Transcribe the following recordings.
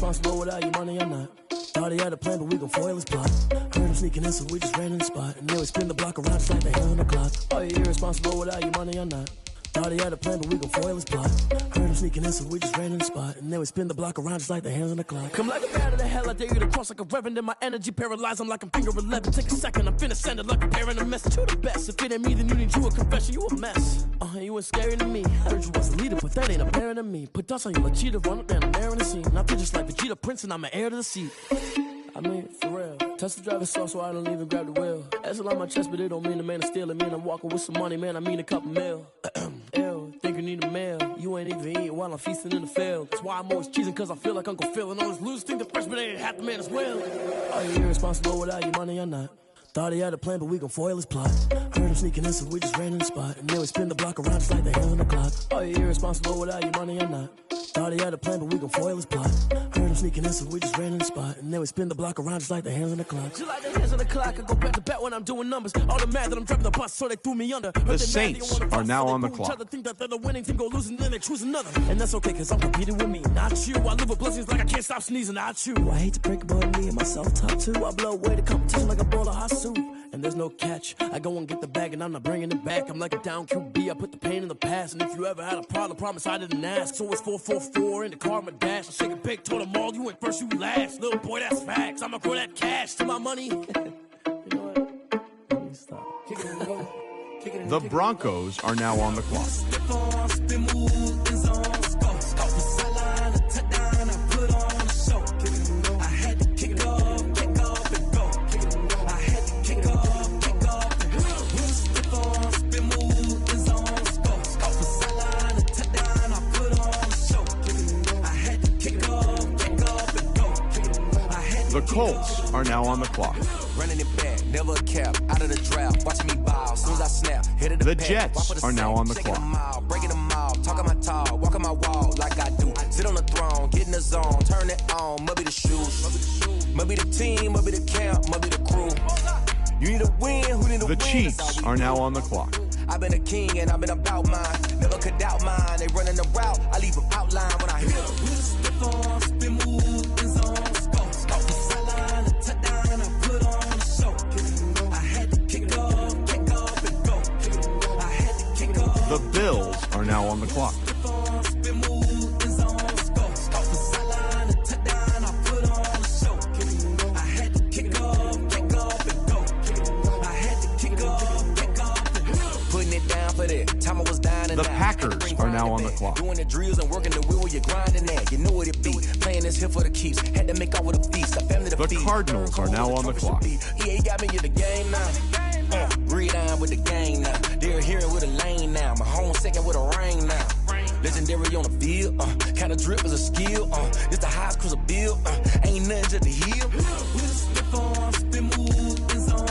irresponsible without your money or not. Thought he had a plan, but we gon' foil his plot. Heard him sneaking in, so we just ran in the spot. And then we spin the block around just like the hands on the clock. Oh, you irresponsible without your money or not. Thought he had a plan, but we gon' foil his plot. Heard him sneaking in, so we just ran in the spot. And then we spin the block around just like the hands on the clock. Come like a bat of the hell, I dare you to cross like a reverend. In my energy paralyzed, I'm like I'm finger 11. Take a second, I'm finna send it like a parent a message to the best. If it ain't me, then you need you a confession, you a mess. You ain't scary to me. Heard you was a leader, but that ain't apparent to me. Put dust on you like cheetah, run up down the air in the scene. I feel just like Vegeta Prince, and I'm an heir to the seat. I mean, for real. Touch the driver's soft, so I don't even grab the wheel. That's a lot on my chest, but it don't mean the man is stealing. Mean I'm walking with some money, man. I mean a couple mil. Ew, think you need a meal. You ain't even eating while I'm feasting in the field. That's why I'm always cheesing, cause I feel like Uncle Phil. And all this loose think the freshman ain't half the man as well. Are you irresponsible without your money or not? Thought he had a plan, but we gon' foil his plot. Heard him sneaking in, so we just ran in the spot. And then we spin the block around just like the hands on the clock. Are you irresponsible without your money or not? Thought he had a plan, but we gon' foil his plot. Heard him sneaking in, so we just ran in the spot. And then we spin the block around just like the hands on the clock. Just like the hands on the clock, I go back to back when I'm doing numbers. All the mad that I'm driving the bus, so they threw me under. The Saints are now on the clock. Think that they're the winning team, go losing, then they choose another. And that's okay, cause I'm competing with me, not you. I live with blessings like I can't stop sneezing, not you. I hate to break it, but me and myself top two. I blow away the competition like a bowl of hot soup. And there's no catch. I go and get the bag and I'm not bringing it back. I'm like a down QB, I put the pain in the past. And if you ever had a problem, promise I didn't ask. So it's 444 in the car, my dash. I shake it big, told them all, you went first, you last. Little boy, that's facts. I'ma grow that cash to my money. You know what? Let me stop. The Broncos are now on the clock. The Colts are now on the clock. Running it back, never a cap, out of the draft, watching me bow, soon as I snap, hit of the Jets are now on the clock. Breaking them out, talking my talk, walking my wall like I do. Sit on the throne, get in the zone, turn it on, maybe the shoes, maybe the team, maybe the camp, maybe the crew. You need a win, who need a win? The Chiefs are now on the clock. I've been a king and I've been about mine, never could doubt mine. They running the route, I leave them outline when I hit them. We slip on, spin move, in zone. The Bills are now on the clock. The Packers are now on the clock. Doing the drills and working the wheel, you're grinding that. You know what it be. Playing this here for the keeps. Had to make off with a feast. The Cardinals are now on the clock. Yeah, he got me in the game now. Breathe on with the gang now. They're here with a lane now. My home second with a ring now. Legendary on the field. Kind of drip is a skill. It's the highest cruiser bill. Ain't nothing to the hill. We just slip on, spin move, in zone.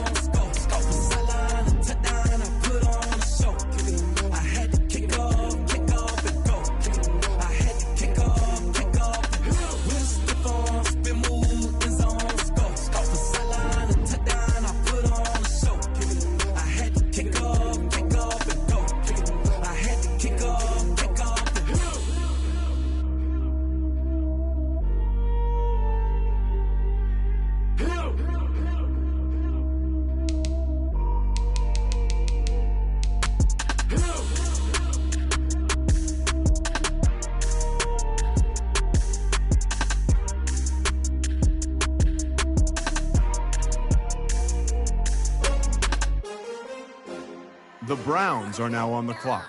The Browns are now on the clock.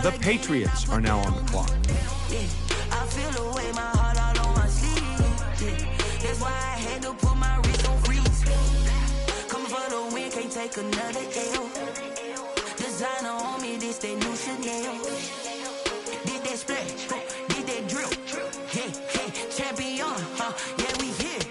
The Patriots are now on the clock. I feel the way my heart all on my sleeve. That's why I had to put my wrist on freeze. Coming for the win, can't take another L. Designer on me, this that new Chanel. Did that splash, did that drill. Yeah, champion, yeah, we here.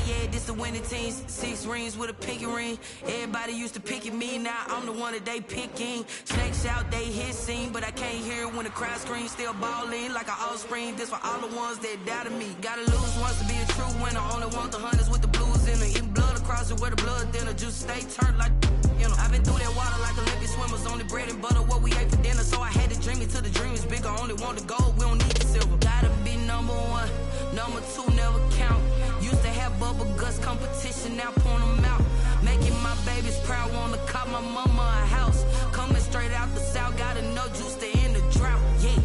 Yeah, this the win. 20 teens, 6 rings with a pinky ring. Everybody used to pick at me, now I'm the one that they picking. Snakes out, they hissing, but I can't hear it when the crowd screams. Still balling like an offspring. This for all the ones that doubted me. Gotta lose once to be a true winner. Only want the hunters with the blues in it. Eating blood across it where the blood thinner. Juice stay turned like, you know. I've been through that water like Olympic swimmers. Only bread and butter what we ate for dinner. So I had to dream it till the dream is bigger. Only want the gold, we don't need the silver. Gotta be number one, number two never count. Used to have bubble guts competition, now point them out. Making my babies proud, wanna cop my mama a house. Coming straight out the south, gotta know juice to end the drought. Yeah,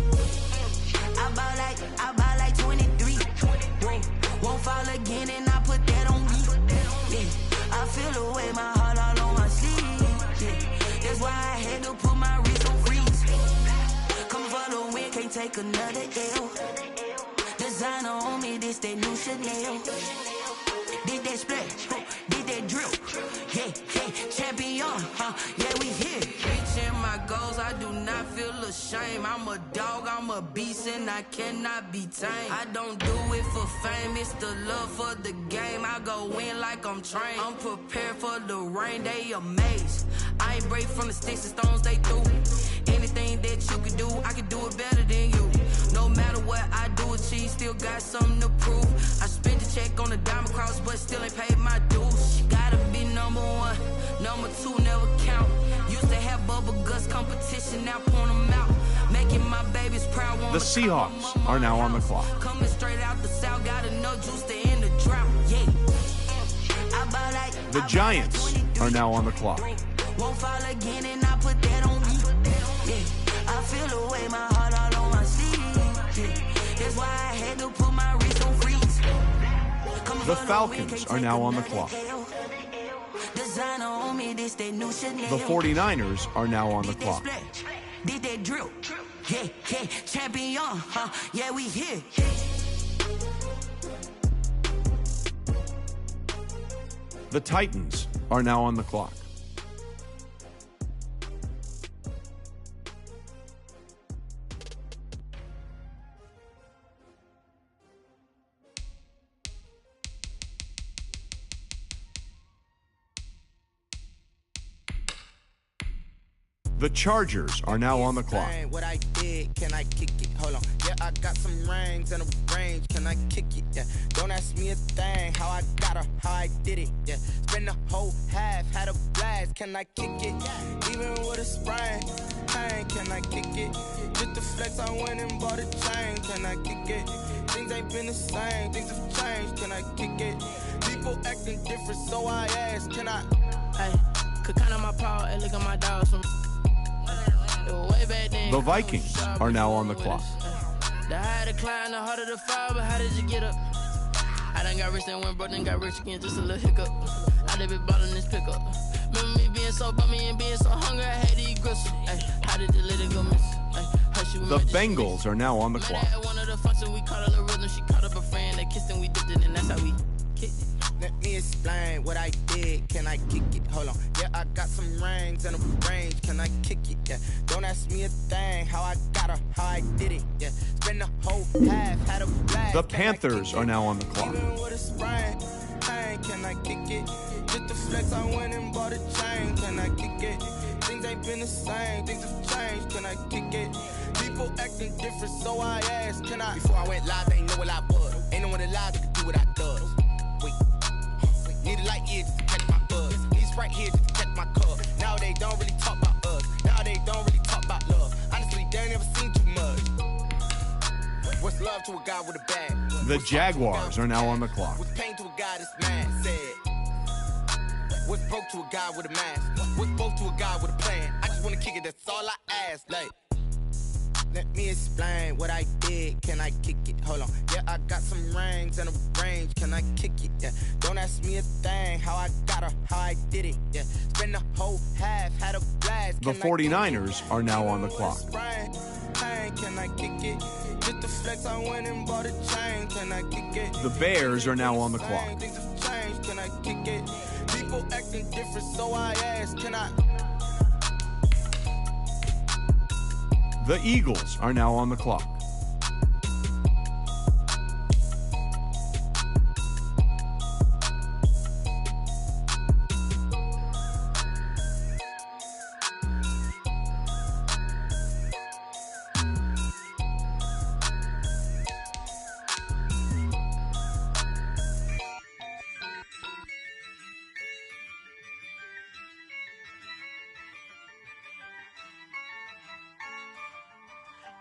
I buy like 23. Won't fall again, and I put that on me. Yeah, I feel the way, my heart all on my sleeve. Yeah, that's why I had to put my wrist on freeze. Come for the win, can't take another L. Designer on me, this that new Chanel. Did that splash, did that drill. Yeah, champion, yeah, we here. Reaching my goals, I do not feel ashamed. I'm a dog, I'm a beast, and I cannot be tamed. I don't do it for fame, it's the love for the game. I go in like I'm trained. I'm prepared for the rain, they amazed. I ain't break from the sticks and stones they threw. Anything that you could do, I could do it better than you. No matter what I do achieve, still got something to prove. I spent the check on the diamond cross, but still ain't paid my dues. Gotta be number one, number two never count. Used to have bubble guts competition, now point them out. Making my babies proud. The Seahawks are now on the clock. Coming straight out the south, gotta know juice to end the drought. Yeah. The Giants are now on the clock. Won't fall again, and I put that on me. Yeah, I feel the way, my heart all on my sleeve. Yeah, that's why I had to put my wrist on freeze. The Falcons are now on the clock. Designer on me, this that new Chanel. The 49ers are now on the clock. Did that drill. Yeah, champion, yeah, we here. The Titans are now on the clock. The Chargers are now on the clock. What I did, can I kick it? Hold on. Yeah, I got some rings and a range. Can I kick it? Yeah. Don't ask me a thing. How I got her, how I did it. Yeah. Spend the whole half, had a blast. Can I kick it? Even with a sprain. Hey, can I kick it? Just the flex, I went and bought a chain. Can I kick it? Things ain't been the same. Things have changed. Can I kick it? People acting different, so I ask. Can I? Hey, could count on my power and look at my dogs from. The Vikings are now on the clock. The higher the climb, the harder the fall, but how did you get up? I done got rich and went broke, then got rich again, just a little hiccup. I done been ballin' this pickup. Remember me being so bummy and being so hungry, I had to eat gristle. Ay, how did the little go miss? The Bengals are now on the clock. One of the functions we caught a little rhythm, she caught up a friend, they kissed and we dipped it, and that's how we kicked it. Let me explain what I did. Can I kick it? Hold on. Yeah, I got some rings and a range. Can I kick it? Yeah. Don't ask me a thing. How I got her, how I did it. Yeah. Spend the whole half, had a blast. The Panthers are now on the clock. Even with a sprain, hey, can I kick it? Just the flex, I went and bought a chain. Can I kick it? Things ain't been the same. Things have changed. Can I kick it? People acting different, so I asked. Can I? Before I went live, they ain't know what I was. Ain't no one alive that could do what I does. Wait. Need a light here just to catch my buzz. Need Sprite here just to catch my cup. Now they don't really talk about us. Now they don't really talk about love. Honestly, they ain't never seen too much. What's love to a guy with a bag? The Jaguars are now on the clock. What's pain to a guy that's mad? Said. What's broke to a guy with a mask? What's broke to a guy with a plan? I just wanna kick it, that's all I ask. Like, let me explain what I did. Can I kick it? Hold on. Yeah, I got some rings and a range. Can I kick it? Yeah. Don't ask me a thing. How I got her, how I did it. Yeah. Spend the whole half, had a blast. The 49ers are now on the clock. Hey, can I kick it? Just the flex, I went and bought a chain. Can I kick it? The Bears are now on the clock. Things have changed. Can I kick it? People acting different, so I ask. Can I? The Eagles are now on the clock.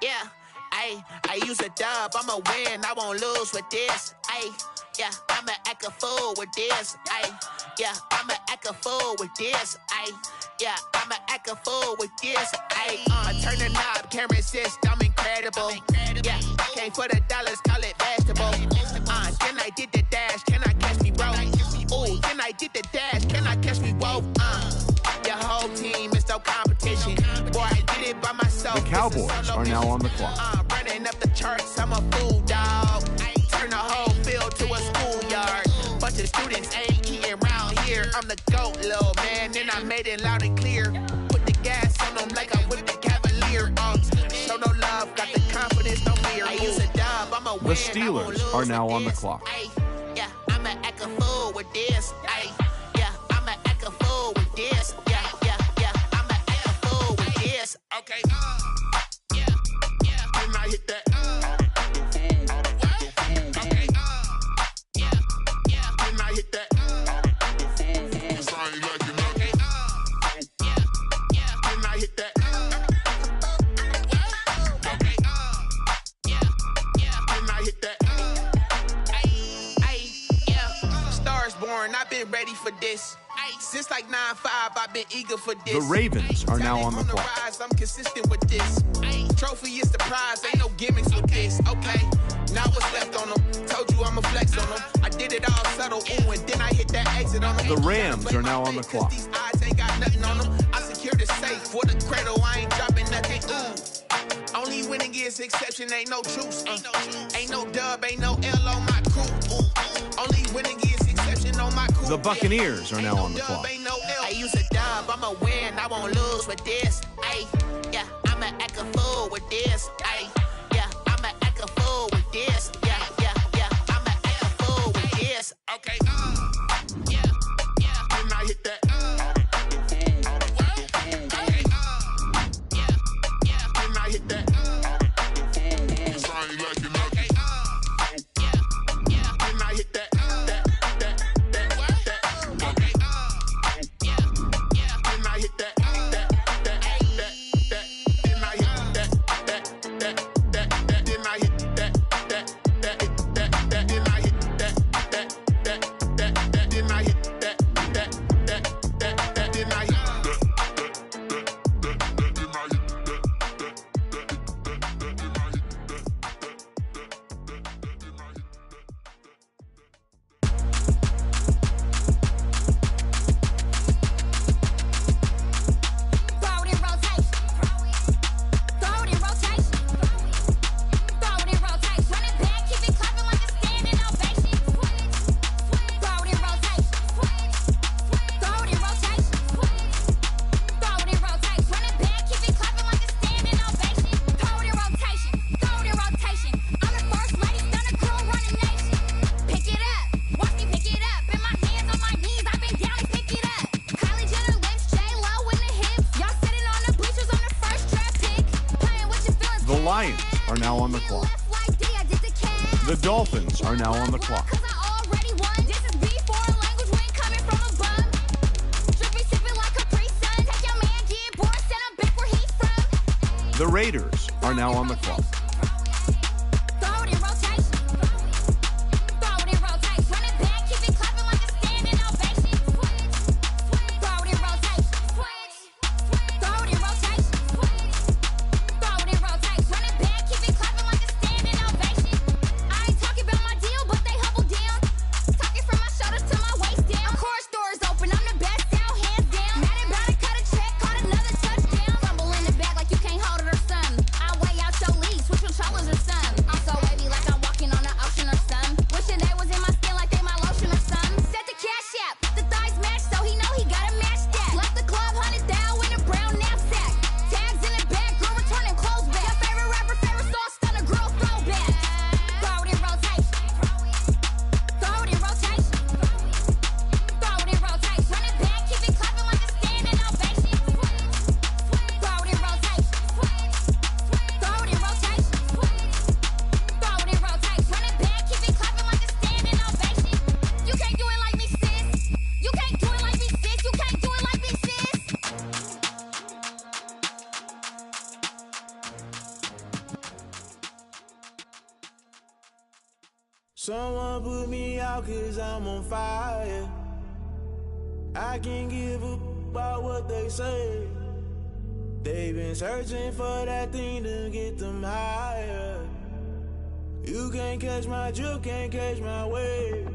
Yeah, I use a dub, I'ma win, I won't lose with this. Yeah, I'ma act a fool with this. Yeah, I'ma act a fool with this. Yeah, I'ma act a fool with this. I turn the knob, can't resist, I'm incredible. Yeah, came for the dollars, call it vegetable. Then I did the dash, can I catch me, bro? Ooh, then I did the dash, can I catch me, whoa? Your whole team is no competition. Boy, I did it by myself. The Cowboys are now on the clock. Running up the charts, I'm a fool, dog. Turn the whole field to a schoolyard. Bunch of students ain't eating round here. I'm the GOAT, little man, and I made it loud and clear. Put the gas on them like I whipped the Cavalier. Show no love, got the confidence, no fear. I use a dub, I'm a win. The Steelers are now on the clock. Yeah, I'ma act a fool with this. Yeah, I'ma act a fool with this. Yeah, I'ma act a fool with this. Okay. Yeah. Then I hit that. Okay. Yeah. Then I hit that. I ain't like it, okay. Yeah. Then I hit that. Okay. Yeah. Then I hit that. Yeah. Stars born, I've been ready for this. Since like 9-5, I've been eager for this. The Ravens are now on the clock. I'm consistent with this. Trophy is the prize, ain't no gimmicks with this. Okay, now what's left on them? Told you I'ma flex on them. I did it all subtle, ooh, and then I hit that exit on them. The Rams are now on the clock. These odds ain't got nothing on them. I secured the safe for the cradle, I ain't dropping nothing. Ooh, only winning is exception, ain't no truce. Ain't no dub, ain't no L on my crew. Only winning is exception on my crew. The Buccaneers are now on the clock. I use a dub, I'ma win, I won't lose with this. Yeah, I'ma act a fool with this. Yeah, I'ma act a fool with this. Yeah, I'ma act a fool with this. Okay. Yeah. Then I hit that. Okay. Yeah. Then I hit that. I ain't like it, okay. Yeah. Then I hit that. Lions are now on the clock. The Dolphins are now on the clock. The Raiders are now on the clock. Someone put me out 'cause I'm on fire. I can't give a about what they say. They've been searching for that thing to get them higher. You can't catch my drift, can't catch my wave.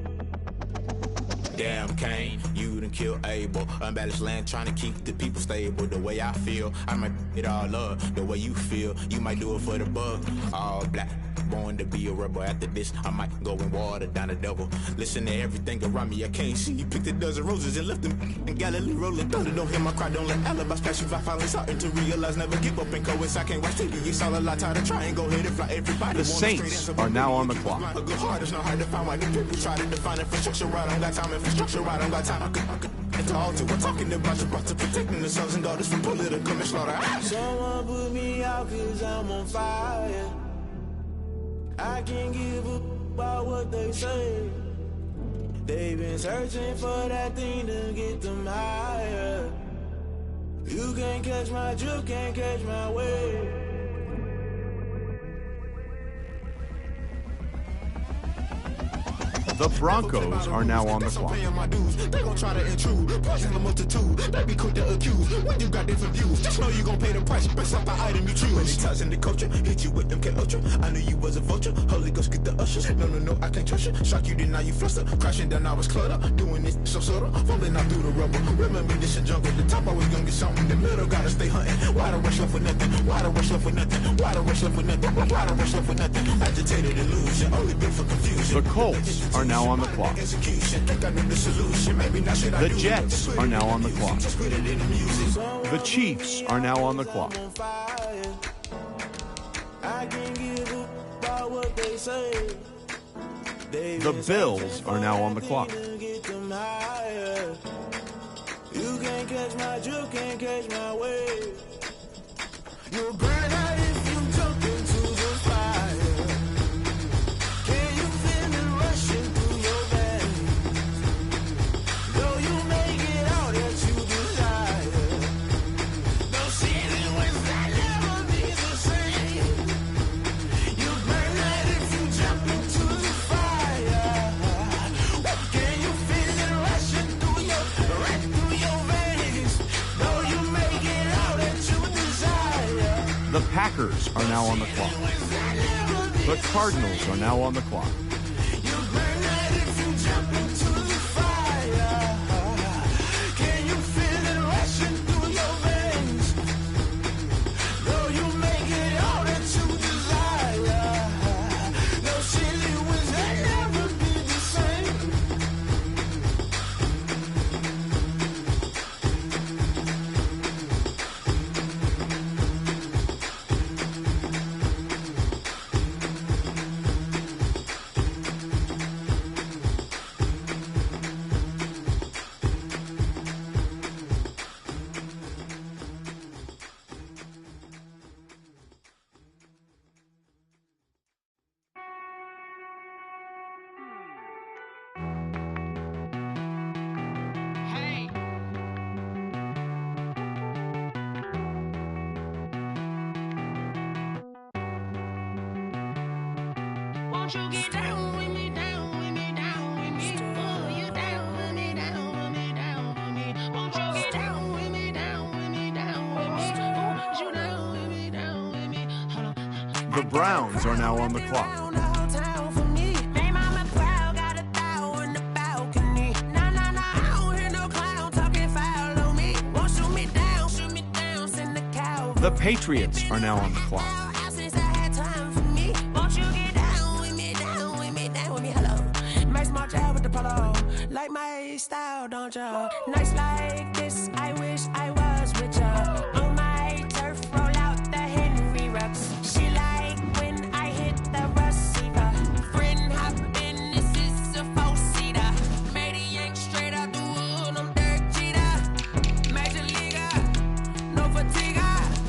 Damn, Kane, you done killed Abel. Unbalanced land, trying to keep the people stable. The way I feel, I might it all up. The way you feel, you might do it for the bug. All black, born to be a rebel. After this, I might go and water down the double. Listen to everything around me, I can't see. You picked a dozen roses and left them in Galilee rolling thunder. Don't hear my cry, don't let alibis pass you. I finally starting to realize, never give up and coast. I can't watch TV, it's all a lot, time to try and go ahead and fly. Everybody The Saints are now on the clock. A good heart is not hard to find. Why the people try to define infrastructure right? I don't got time, infrastructure right, I don't got time. I could talk to. We're talking about your to protecting the sons and daughters from political and slaughter. Someone put me out 'cause I'm on fire. I can't give a about what they say. They've been searching for that thing to get them higher. You can't catch my drift, can't catch my wave. The Broncos are now on the clock. They gon' try to intrude, poison the multitude. They be quick to accuse when you got different views. Just know you gon' pay the price based off the item you choose. When they toss in the culture, hit you with them K-Ultra. I knew you was a vulture. Holy Ghost get the ushers. No, I can't trust you. Shock you, then now you fluster. Crashing down, I was cluttered. Doing this so subtle, falling out through the rubble. Remember this a jungle. The top always gonna get something. In the middle, gotta stay hunting. Why the rush left with nothing? Why the rush left with nothing? Why the rush left with nothing? Why the rush left with nothing? Agitated illusion, only been for confusion. The Colts are now on the clock. The Jets are now on the clock. The Chiefs are now on the clock. The Bills are now on the clock. You can't catch my drift, can't catch my wave. You'll burn out if you jump into the fire. Can you feel it rushing through your veins? Though you make it out that you desire. No ceiling wins that never be the same. You burn out if you jump into the fire. Can you feel it rushing through your veins? Though you make it out that you desire. The Packers are now on the clock. The Cardinals are now on the clock. Won't you get down with me, down with me, down with me? Oh, you down with me, down with me, down with me. Won't you get down with me, down with me, down with me? Oh, you down with me, down with me. Hold on. The Browns are now on the clock. The Patriots are now on the clock. Like my style, don't you? Nights like this, I wish I was with ya. On my turf, roll out the Henry Rux. She like when I hit the receiver. Friend hop in, this is a four-seater. Made a yank straight out the wood, I'm Derek Jeter. Major leaguer, no fatigue.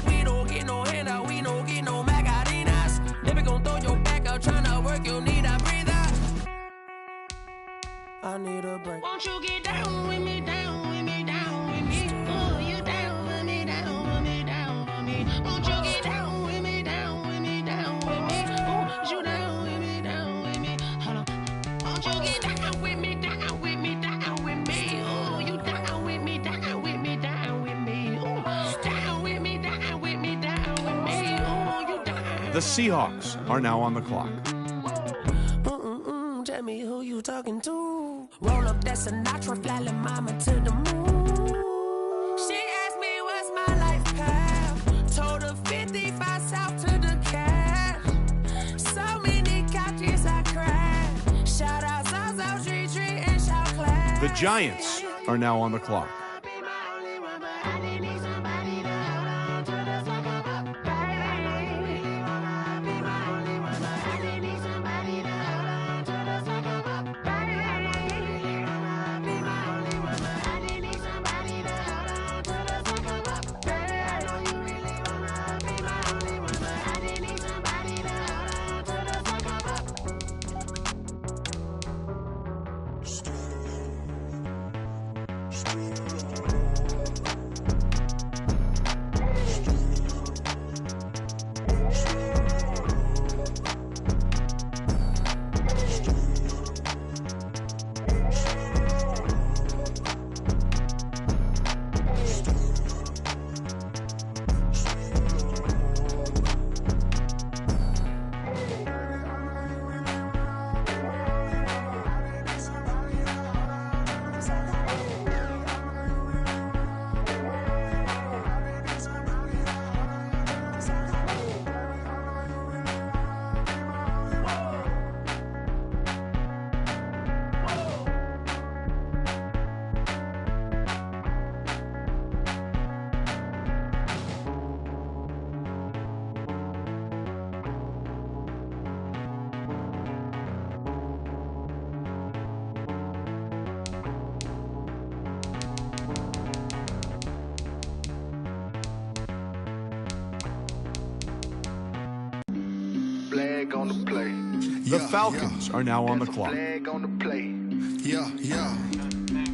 We don't get no handout, we don't get no Macarinas. They be gon' throw your back out, tryna work, you need a breather. I need a break. Won't you get down with me, down with me, down The Seahawks are now on the clock. Tell me who you talking to. Roll up that Sinatra, fly la mama to the moon. She asked me what's my life path. Told her 55 south to the cab. So many couches I cried. Shout out Zozo1837's and shout class. The Giants are now on the clock. On the play. The Falcons are now on the clock. Flag on the play.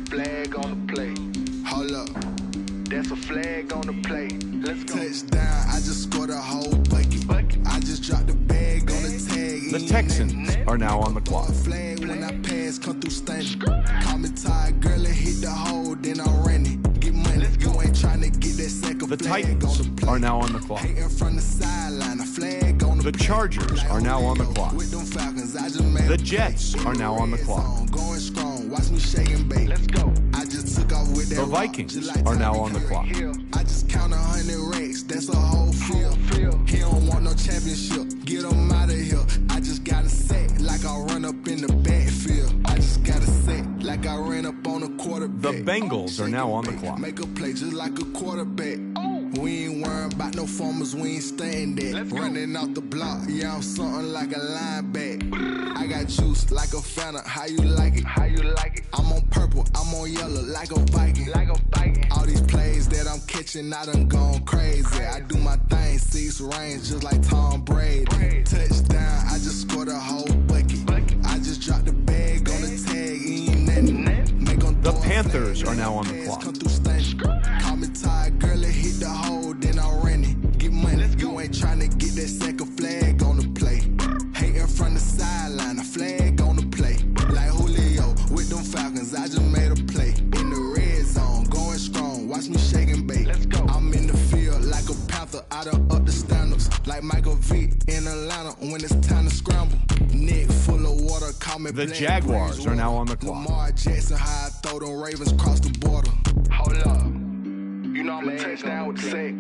Flag on the play. Hold up. That's a flag on the play. Let's go. Touchdown. I just scored a whole bucket. I just dropped the bag on the tag. The Texans are now on the clock. Flag when I pass, come through stunning. Call me tired, girl, and hit the hole, then I'm running. Get money. You ain't trying to get that second The flag Titans on the play. are now on the clock. Hating from the sideline, a flag on The Chargers are now on the clock. With them Falcons, I just made The Jets are now on the clock. Going strong, watch me shake and bake. Let's go. I just took off with that. The Vikings are now on the clock. I just count 100 racks, that's a whole field. He don't want no championship, get him out of here. I just got a set like I run up in the backfield. I just got a set like I ran up on a quarterback. The Bengals are now on the clock. Make a play just like a quarterback. We ain't worrying about no formers, we ain't staying there. Running out the block, yeah, I'm something like a linebacker. I got juice like a Fanta, how you like it? How you like it? I'm on purple, I'm on yellow like a Viking. Like a Viking. All these plays that I'm catching, I done gone crazy. I do my thing, six range just like Tom Brady. Touchdown, I just scored a whole bucket. I just dropped the bag on the tag, ain't nothing. Make 'em The throw a Panthers flag are now on when the I clock. come through stunning. Call me tired, girl, and hit the hole, then I'm running. Get money, you ain't trying to get that second flag on the play. Hating from the sideline, a flag on the play. Like Julio with them Falcons, I just made a play. In the red zone, going strong, watch me shake and bake. Let's go. I'm in the field like a Panther, I done up the standards. Like Michael Vick in Atlanta when it's time to scramble. Neck full of water, call me The Black Jaguars Breeze are now water. on the clock. Lamar Jackson, how I throw them Ravens cross the border. Hold up. You know I'm a touchdown with the sack.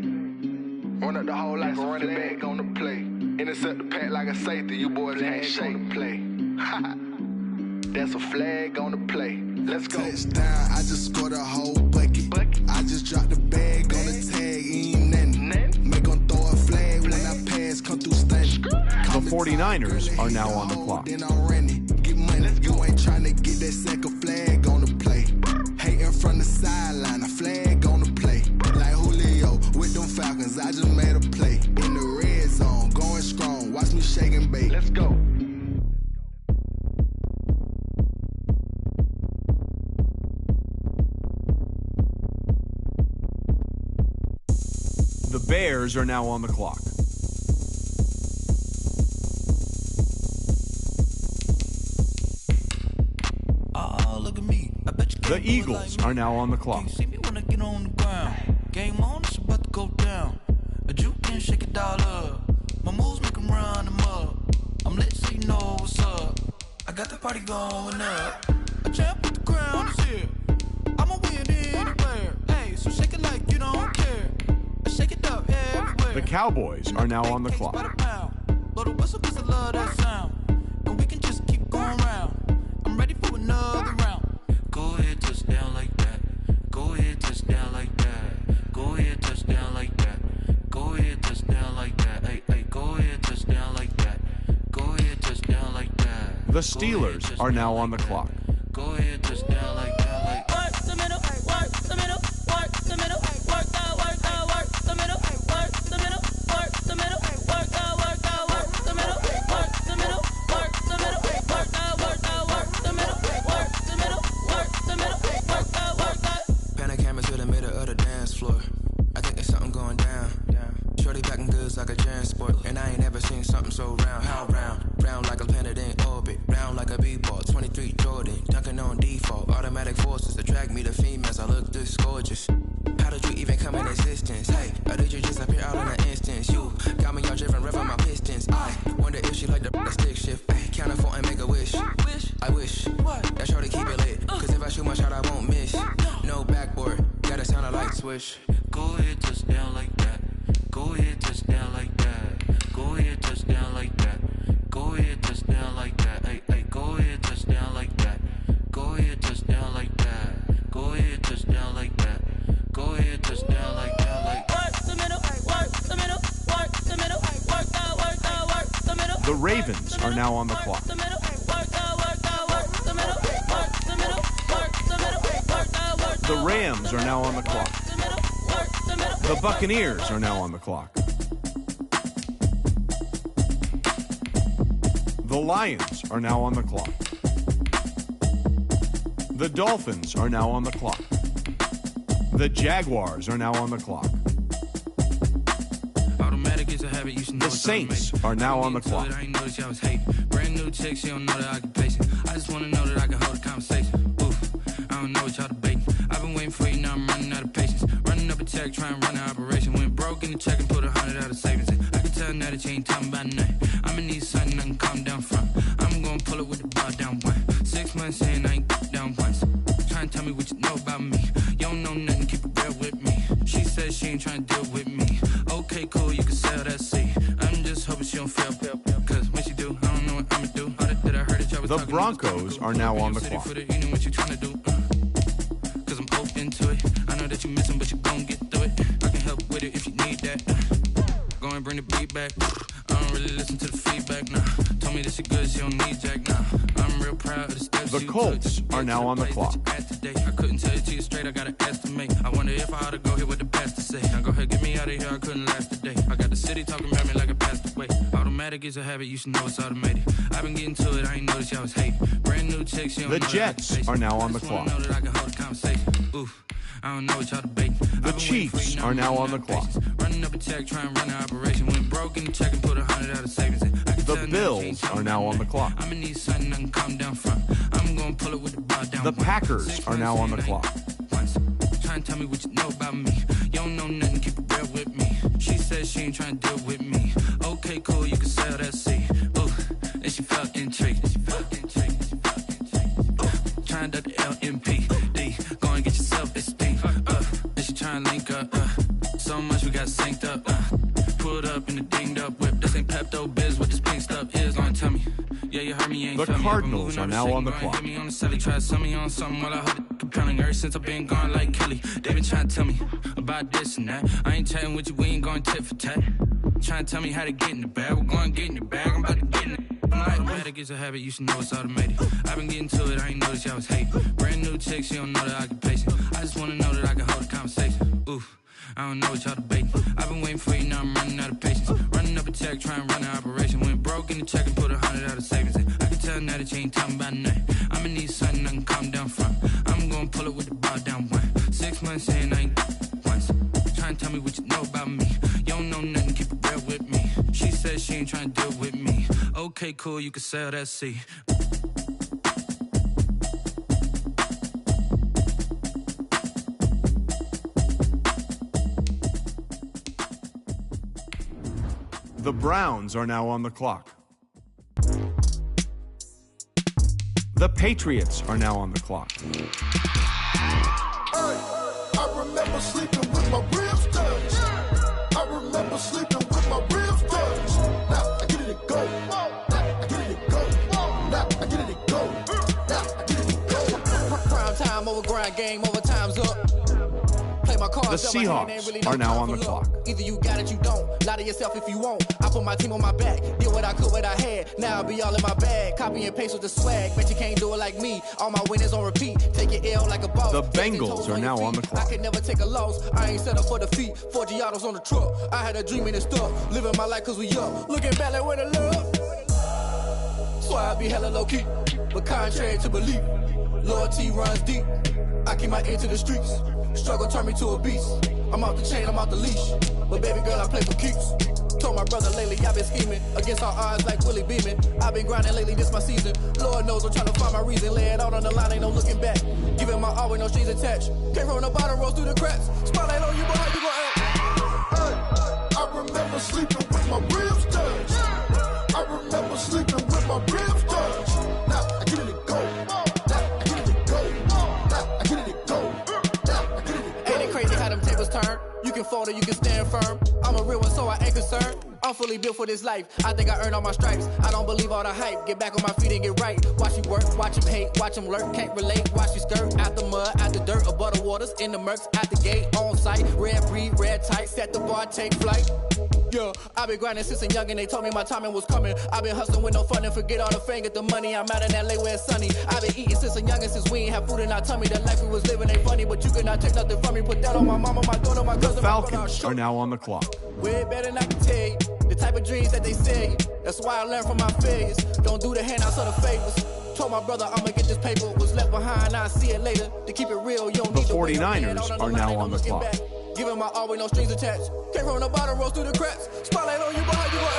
Run up the hole like a running back on the play. Intercept the pack like a safety. You boys ain't shake the play. That's a flag on the play. Let's go. Touchdown. I just scored a whole bucket. I just dropped the bag on the tag. Ain't nothing. Make 'em throw a flag when I pass. Come through stunning. The 49ers are now on the clock. Then I'm running. Get money. You ain't trying to get that second flag on the play. Hating from the sideline, a flag on the play. Like Julio with them Falcons, I just made a play. In the red zone, going strong, watch me shake and bake. Let's go. The Bears are now on the clock. Oh, look at me. I bet you The can't do it Eagles like me. are now on the clock. You see me when I get on the ground. Game on, it's about to go down. A juke and shake it all up. My moves make 'em got the party going up. A champ with the crown is here. I'ma win anywhere. Hey, so shake it like you don't care. Shake it up everywhere. The Cowboys are now on the clock. Blow the whistle 'cause I love that sound. And we can just keep going round. I'm ready for another round. Go ahead, touch down like that. Go ahead, touch down like that. Go ahead, touch down like that. Go ahead, touch down like that. Hey, hey, go ahead, touch down like that. Go ahead, touch down like that. The Steelers are now on the clock. Go ahead, touch down like that. Like work the middle, work the middle, work the middle, work out, work the middle, work the middle, work the middle, work out, work the middle, work the middle, work the middle, work out, work the middle, work the middle, work the middle, work out. Pan the camera to the middle of the dance floor. I think there's something going down. Shorty backing goods like a transport, and I ain't never seen something so round. How round? Round like a planet in orbit, round like a b-ball. 23 Jordan, dunking on default. Automatic forces attract me to females. I look this gorgeous. How did you even come in existence? Hey, or did you just appear out in an instance? You got me all driven, revving my pistons. I wonder if she like the stick shift. Ay, count a 4 and make a wish. I wish that shorty keep it lit, 'cause if I shoot my shot, I won't miss. No backboard, gotta sound a light switch. go ahead, touch down like that. Go ahead, touch down like that. Go ahead, touch down like that. Go ahead, touch down like that. Hey, hey, go ahead, touch down like that. Go ahead, touch down like that. Go ahead, touch down like that. Go ahead, touch down like that. Like work the middle, work the middle, work the middle, work out, work the middle. The Ravens are now on the clock. The middle, work out, work the middle, work the middle, work the middle, work out, work The Rams are now on the clock. the middle, work the middle. The Buccaneers are now on the clock. The Lions are now on the clock. The Dolphins are now on the clock. The Jaguars are now on the clock. automatic is a habit, you should know The Saints are now on the clock. I ain't noticed y'all was hating. Brand new chick, she don't know the occupation. I just wanna know that I can hold a conversation. Oof, I don't know what y'all debating. I've been waiting for you, now I'm running out of patience. Running up a check, trying to run an operation. Went broke in the check and put 100 out of savings in. I can tell now that you ain't talking about nothing. I'ma need something I can calm down from. I'm gonna pull it with the bar down one. 6 months in, I ain't down once. Trying to tell me what you know about me. You don't know nothing, keep it real with me. She says she ain't trying to deal with me. Okay, cool, you can sell that seat. I'm just hoping she don't fail. Cause when she do, I don't know what I'ma do. All that I heard that y'all was The talking Broncos are now on the clock. You know what you trying to do. Cause I'm open to it. I know that you missing, but you gon' get through it. I can help with it if you need that. Go and bring the beat back. I don't really listen to the feedback, nah. Told me that she good, she don't need jack, nah. I'm real proud of the steps The you Colts took. are now on the clock. I couldn't tell it to you straight, I gotta estimate. I wonder if I ought to go here with the pastor say. Now go ahead, get me out of here, I couldn't last a day. I got the city talking about me like I passed away. Automatic is a habit, you should know it's automated. I've been getting to it, I ain't noticed y'all was hating. Brand new chick, she don't The know Jets are now on the I clock. just wanna know that I can hold a conversation. Oof, I don't know what y'all debating. The Chiefs are now on the clock. Running up a check, trying to run an operation. Went broke in the check and put 100 out of savings in. The Bills are now on the clock. I'ma need something I can calm down from. I'm gonna pull it with the bar down. The Packers are now on the clock. Trying to tell me what you know about me. You don't know nothing, keep it real with me. She says she ain't trying to deal with me. Okay, cool, you can sell that seat. Ooh, and she felt intrigued. Trying to the LMPD. Go and get your self-esteem. And she trying to link up. So much we got synced up. Pulled up in the dinged up whip. This ain't Pepto-Biz, what this pink stuff is. Gonna tell me. Yeah, you heard me, you ain't The felt me. Cardinals are now on the clock. Hit me on the celly, try to sell me on something while I hold it compelling. Ever since I've been gone like Kelly, they been trying to tell me about this and that. I ain't chatting with you, we ain't going tit for tat. Trying to tell me how to get in the bag. We're going to get in the bag, I'm about to get in it. I'm like, automatic is a habit, you should know it's automated. I've been getting to it, I ain't noticed y'all was hating. Brand new chick, she don't know the occupation. I just wanna know that I can hold a conversation. Oof, I don't know what y'all debating. I've been waiting for you, now I'm running out of patience. Running up a check, trying to run an operation. Went broke in the check and put 100 out of savings in. I can tell now that you ain't talking about nothing. I'ma need something I can calm down from. I'm gonna pull it with the bar down one. 6 months in, I ain't once. Trying to tell me what you know about me. You don't know nothing, keep it real with me. She says she ain't trying to deal with me. Okay, cool, you can sell that seat. The Browns are now on the clock. The Patriots are now on the clock. I remember sleeping with my ribs touched. I remember sleeping with my ribs touched. Now I get it to go. Now I get it to go. Now I get it to go. Now I get it to go. Prime time over grind game, over time's up. Play my cards. The Seahawks are now on the clock. Either you got it, you don't. Lie to yourself if you won't. I put my team on my back. Did what I could, what I had. Now I'll be all in my bag. Copy and paste with the swag. Bet you can't do it like me. All my winners on repeat. Take your L like a boss. The Bengals are now on the clock. I can never take a loss. I ain't set up for defeat. 4 Giottos on the truck. I had a dream and it's stuff. Living my life cause we young. Looking back like where the love. So I be hella low key. But contrary to belief, loyalty runs deep. I keep my ear to the streets. Struggle turned me to a beast. I'm off the chain, I'm off the leash. But baby girl, I play for keeps. Told my brother lately, I've been scheming. Against all odds like Willie Beeman. I've been grinding lately, this my season. Lord knows I'm trying to find my reason. Lay it out on the line, ain't no looking back. Giving my all with no strings attached. Came from the bottom, rose through the cracks. Spotlight on you, but how you gon' act? I remember sleeping with my ribs touched. I remember sleeping with my ribs touched. Now I get it to go. Now I get it to go. Now I get it to go. Now I get it to go. Ain't it crazy how them tables turn? You can fold or you can stand firm. I'm a real one, so I ain't concerned. I'm fully built for this life. I think I earned all my stripes. I don't believe all the hype. Get back on my feet and get right. Watch you work, watch him hate, watch him lurk. Can't relate, watch you skirt. Out the mud, out the dirt, above the waters, in the murks, out the gate, on site. Red breed, red tight, set the bar, take flight. Yeah, I been grinding since a youngin', they told me my timing was coming. I been hustling with no fun and forget all the fame, get the money. I'm out in LA where it's sunny. I been eating since a youngin', since we ain't have food in our tummy. The life we was living ain't funny, but you cannot take nothing from me. Put that on my mama, my daughter, my cousin. The Falcons are now on the clock. Way better than I can tell you. The type of dreams that they sell you. That's why I learned from my failures. Don't do the handouts or the favors. Told my brother I'ma get this paper. Was left behind, I'll see it later. To keep it real, you don't need the 49ers are now on the clock. Giving my all with no strings attached. Came from the bottom, rose through the cracks. Spotlight on you, but how you gon'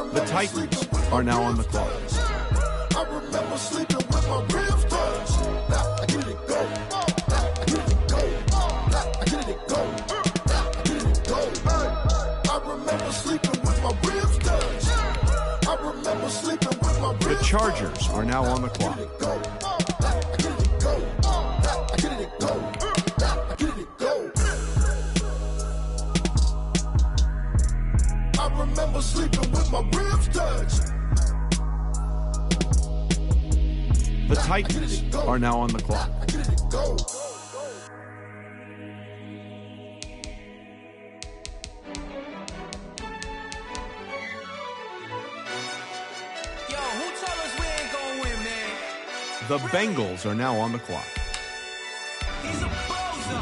act? The Titans are now on the clock. I remember sleeping with my ribs touched. Now I get it to go. Now I get it to go. Now I get it to go. Now I get it to go. I remember sleeping with my ribs touched. I remember sleeping with my ribs touched. The Chargers are now on the clock. Now I get it to go. Now I get it to go. Now I get it to go. I remember sleeping with my ribs touched. The Titans are now on the clock. Yo, who told us we ain't gonna win, man? The Bengals are now on the clock. He's a bozo.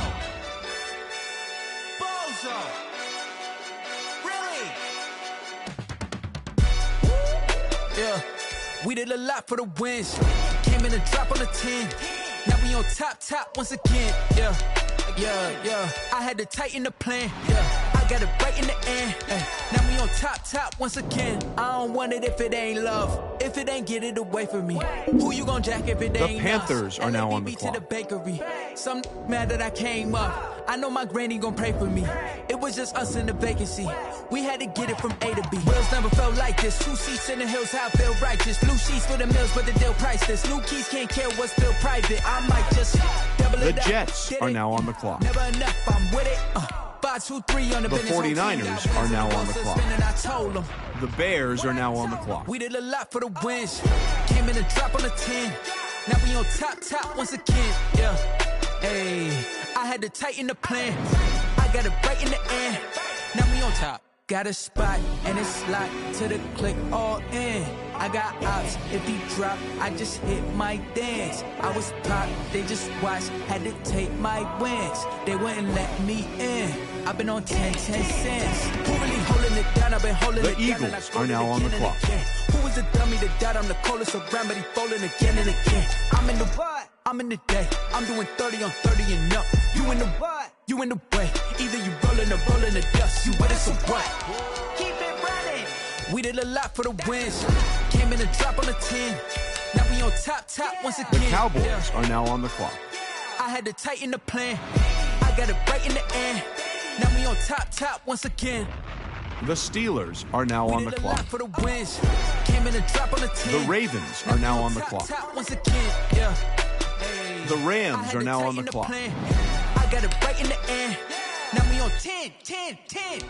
Bozo. Really? Yeah. We did a lot for the wins. Came in a drop on the 10. Now we on top once again. Yeah. I had to tighten the plan. Yeah. I got it right in the end. Now we on top once again. I don't want it if it ain't love. If it ain't, get it away from me. Who you gon' jack if it ain't The Panthers are now on the to clock. the bakery. Some mad that I came up. I know my granny gon' pray for me. It was just us in the vacancy. We had to get it from A to B. Wheels never felt like this. 2 seats in the hills, how I feel righteous. Blue sheets for the mills, but the deal priceless. New keys can't care what's still private. I might just double The it up. Jets are now on the clock. Never enough, I'm with it. 5, 2, 3 on the business. 49ers are now on the clock. I told them. The Bears are now on the clock. We did a lot for the wins. Came in a drop on the 10. Now we on top once again. Yeah. Hey, I had to tighten the plan. I got it right in the end. Now we on top. Got a spot and it's locked to the click all in. I got ops, if he drop, I just hit my dance. I was top, they just watched, had to take my wins. They wouldn't let me in. I've been on 10 cents. Who really holding it down? I've been holding The it down. Eagles are now on the clock. Who was the dummy that died? I'm the coldest around, but he falling again and again. I'm in the what? I'm in the day. I'm doing 30 on 30 and up. You in the what? You in the way. Either you rolling or rolling the dust. You with us or what? Keep it running. We did a lot for the wins. Came in a drop on the 10. Now we on top once again. The Cowboys are now on the clock. I had to tighten the plan. I got it right in the end. Now we on top once again. The Steelers are now on the clock. The Ravens are now on the clock. The Rams are now on the clock. I got it right in the end. Now we on 10, 10, 10.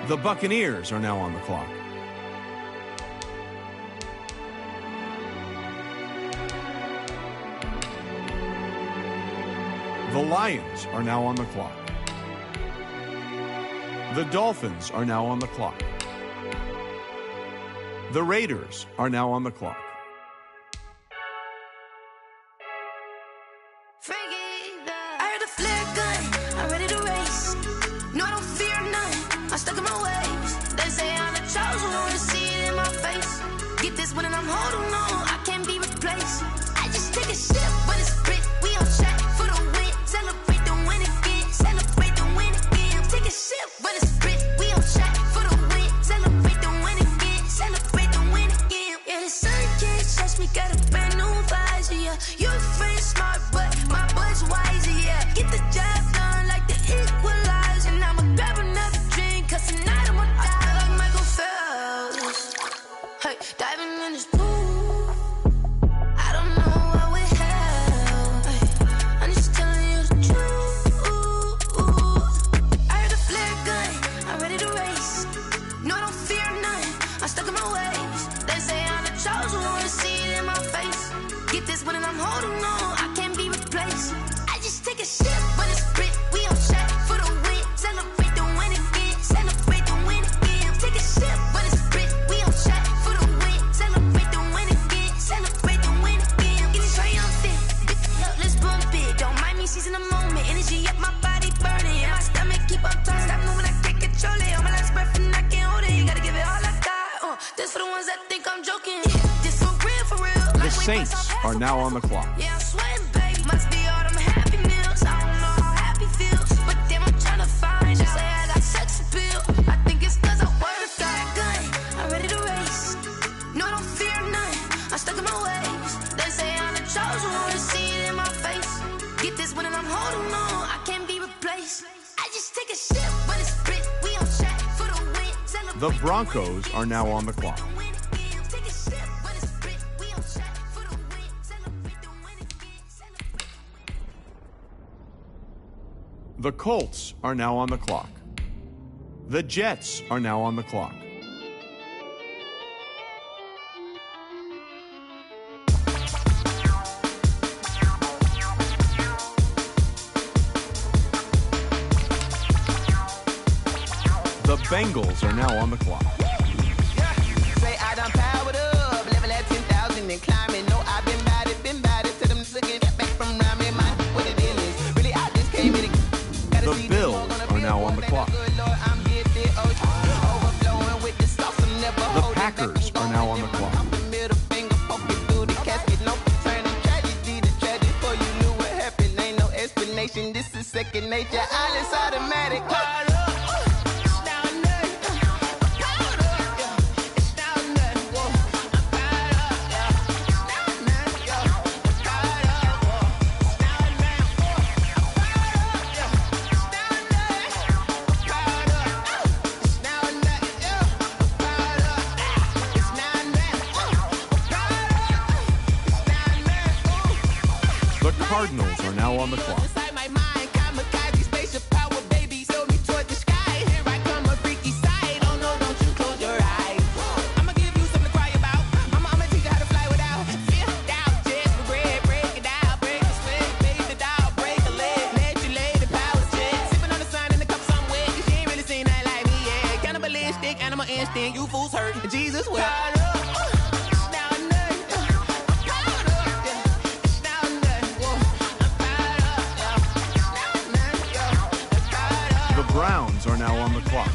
The Buccaneers are now on the clock. The Lions are now on the clock. The Dolphins are now on the clock. The Raiders are now on the clock. I heard a flare gun, I'm ready to race. No, I don't fear none, I'm stuck in my ways. They say I'm the chosen one, to see it in my face. Get this one and I'm holding on, I can't be replaced. I just take a sip, but it's split, we on track for the win. Celebrate the win again, celebrate the win again. Take a sip, but it's split, we on track for the win. Celebrate the win again, celebrate the win again. Yeah, the sun can't touch me, got a brand new visor, yeah. Your friend smart, but my bud's wiser, yeah. Get the job done like the equalizer. And I'ma grab another drink, cause tonight I'ma die like Michael Phelps. Hey, diving in this pool, I don't know what would help. Hey, I'm just telling you the truth. I heard a flare gun, I'm ready to race. No, I don't fear none, I'm stuck in my ways. They say I'm the chosen one, to see it in my face. Get this one and I'm holding on, I can't be replaced. I just take a sip, but it's split, we on track for the win. Celebrate the win again, celebrate the win again. Take a sip, but it's split, we on track for the win. Celebrate the win again, celebrate the win again. Get it triumphant, let's bump it. Don't mind me seizing the moment, energy up my body burning. And my stomach keep on turning, stop moving, I can't control it. On my last breath and I can't hold it, you gotta give it all I got. This for the ones that think I'm joking, this for real, for real. The Saints are now on the clock. Yeah, I'm sweating, baby. Must be all them happy meals. I don't know how happy feels, but damn, I'm trying to find you. Say I got sex appeal. I think it's cause I work got gun. I'm ready to race. No, I don't fear none. I'm stuck in my ways. They say I'm the chosen one, to see it in my face. Get this one and I'm holding on, I can't be replaced. I just take a sip, but it's split. We on track for the win. The Broncos are now on the clock. Take a sip, but it's split. We on track for the win. Celebrate the win again. The Colts are now on the clock. The Jets are now on the clock. The Bengals are now on the clock. Say I done powered up, level at 10,000 and climbing. No, I've been bad it to them looking get back from rhyming. My what it is, really I just came in. The Bills are now on the clock. The Packers are now on the clock. This is second nature, all is automatic. The Cardinals are now on the clock. Animal instinct, you fools hurt. Jesus will. The Browns are now on the clock.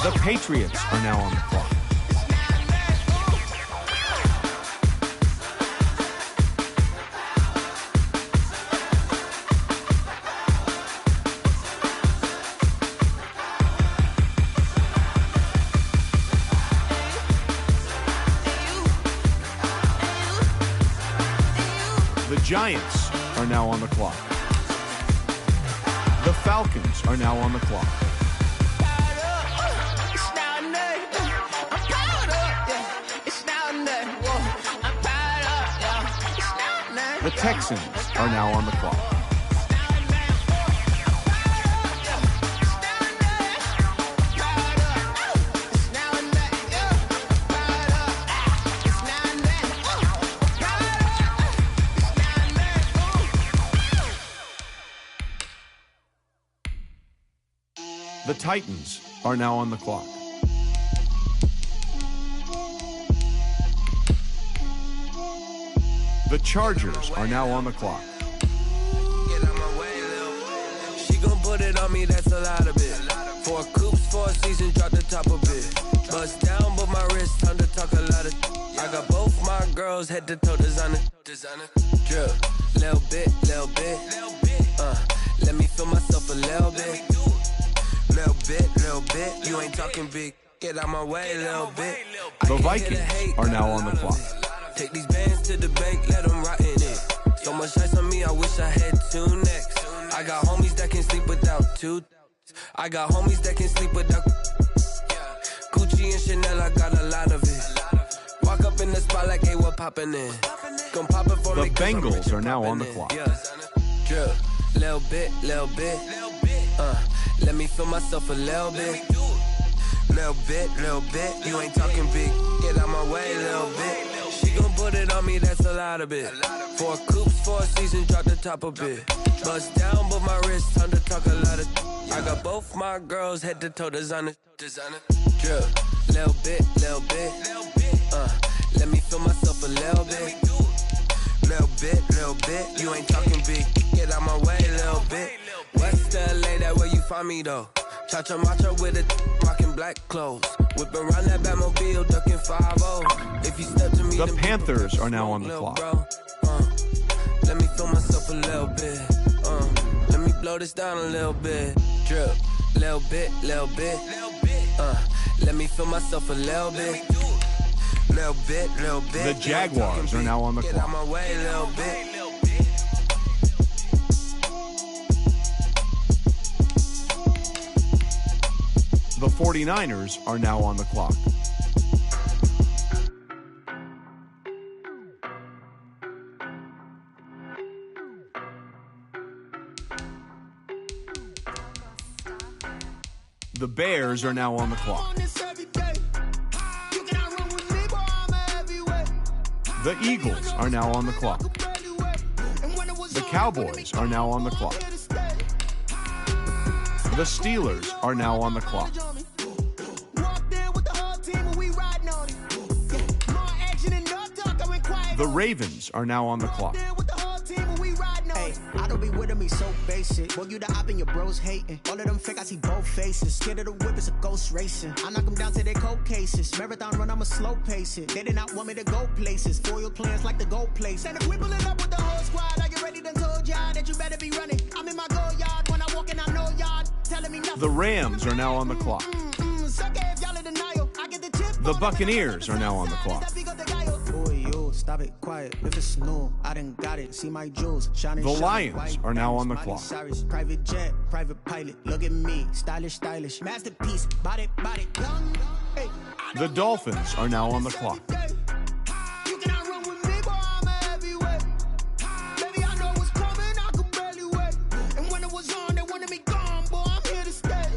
The Patriots are now on the clock. Giants are now on the clock. The Falcons are now on the clock. The Texans are now on the clock. The Titans are now on the clock. The Chargers are now on the clock. She gon' put it on me, that's a lot of it. 4 coops, 4 seasons, drop the top a bit. Bust down, but my wrist, time to talk a lot of. I got both my girls head to toe designer. Drip, little bit. Let me feel myself a little bit. Little bit. You ain't talking big. Get out my way, little bit. The Vikings are now on the clock. Take these bands to the bank, let them rot in it. So much ice on me, I wish I had 2 necks. I got homies that can sleep without 2. I got homies that can sleep without Gucci and Chanel, I got a lot of it. Walk up in the spot like, hey, what poppin' in? Gon' pop it for the me. The Bengals are now on the clock. Drip, little bit. Let me feel myself a little bit. Little bit. You ain't talking big. Get out my way, little bit. She gon' put it on me, that's a lot of it. 4 coops, 4 seasons, drop the top a bit. Bust down, but my wrist, time to talk a lot of. I got both my girls head to toe designer. Drip, little bit. Let me feel myself a little bit. Little bit. You ain't talking big. Get out my way, little bit. West LA, that where you find me though. Cha-cha matcha with a rockin' black clothes. Whip around that Batmobile, ducking 5-0. If you step to me, the Panthers are now on the clock. Let me feel myself a little bit. Let me blow this down a little bit. Drip, little bit. Let me feel myself a little bit. Little bit. The Jaguars are now on the clock. Get out my way, little bit. The 49ers are now on the clock. The Bears are now on the clock. The Eagles are now on the clock. The Cowboys are now on the clock. The Steelers are now on the clock. The Ravens are now on the clock. Hey, I don't be with me so basic. Boy, you the op and your bros hating. All of them fake, I see both faces. Scared of the whip, it's a ghost racing. I knock them down to their cold cases. Marathon run, I'ma slow pace it. They did not want me to go places. Foil plans like the gold place. And if we pulling up with the whole squad, are you ready? Done told y'all that you better be running. I'm in my go yard when I walk in, I know y'all telling me nothing. The Rams are now on the clock. The Buccaneers are now on the clock. Stop it, quiet. If it's new, I done got it. See my jewels shining. The Lions are now on the clock. Private jet, private pilot. Look at me, stylish. Masterpiece, body. Hey, the Dolphins are now on the clock. You cannot run with me, boy, I'm a heavyweight. Baby, I know what's coming, I could barely wait. And when it was on, they wanted me gone, boy, I'm here to stay.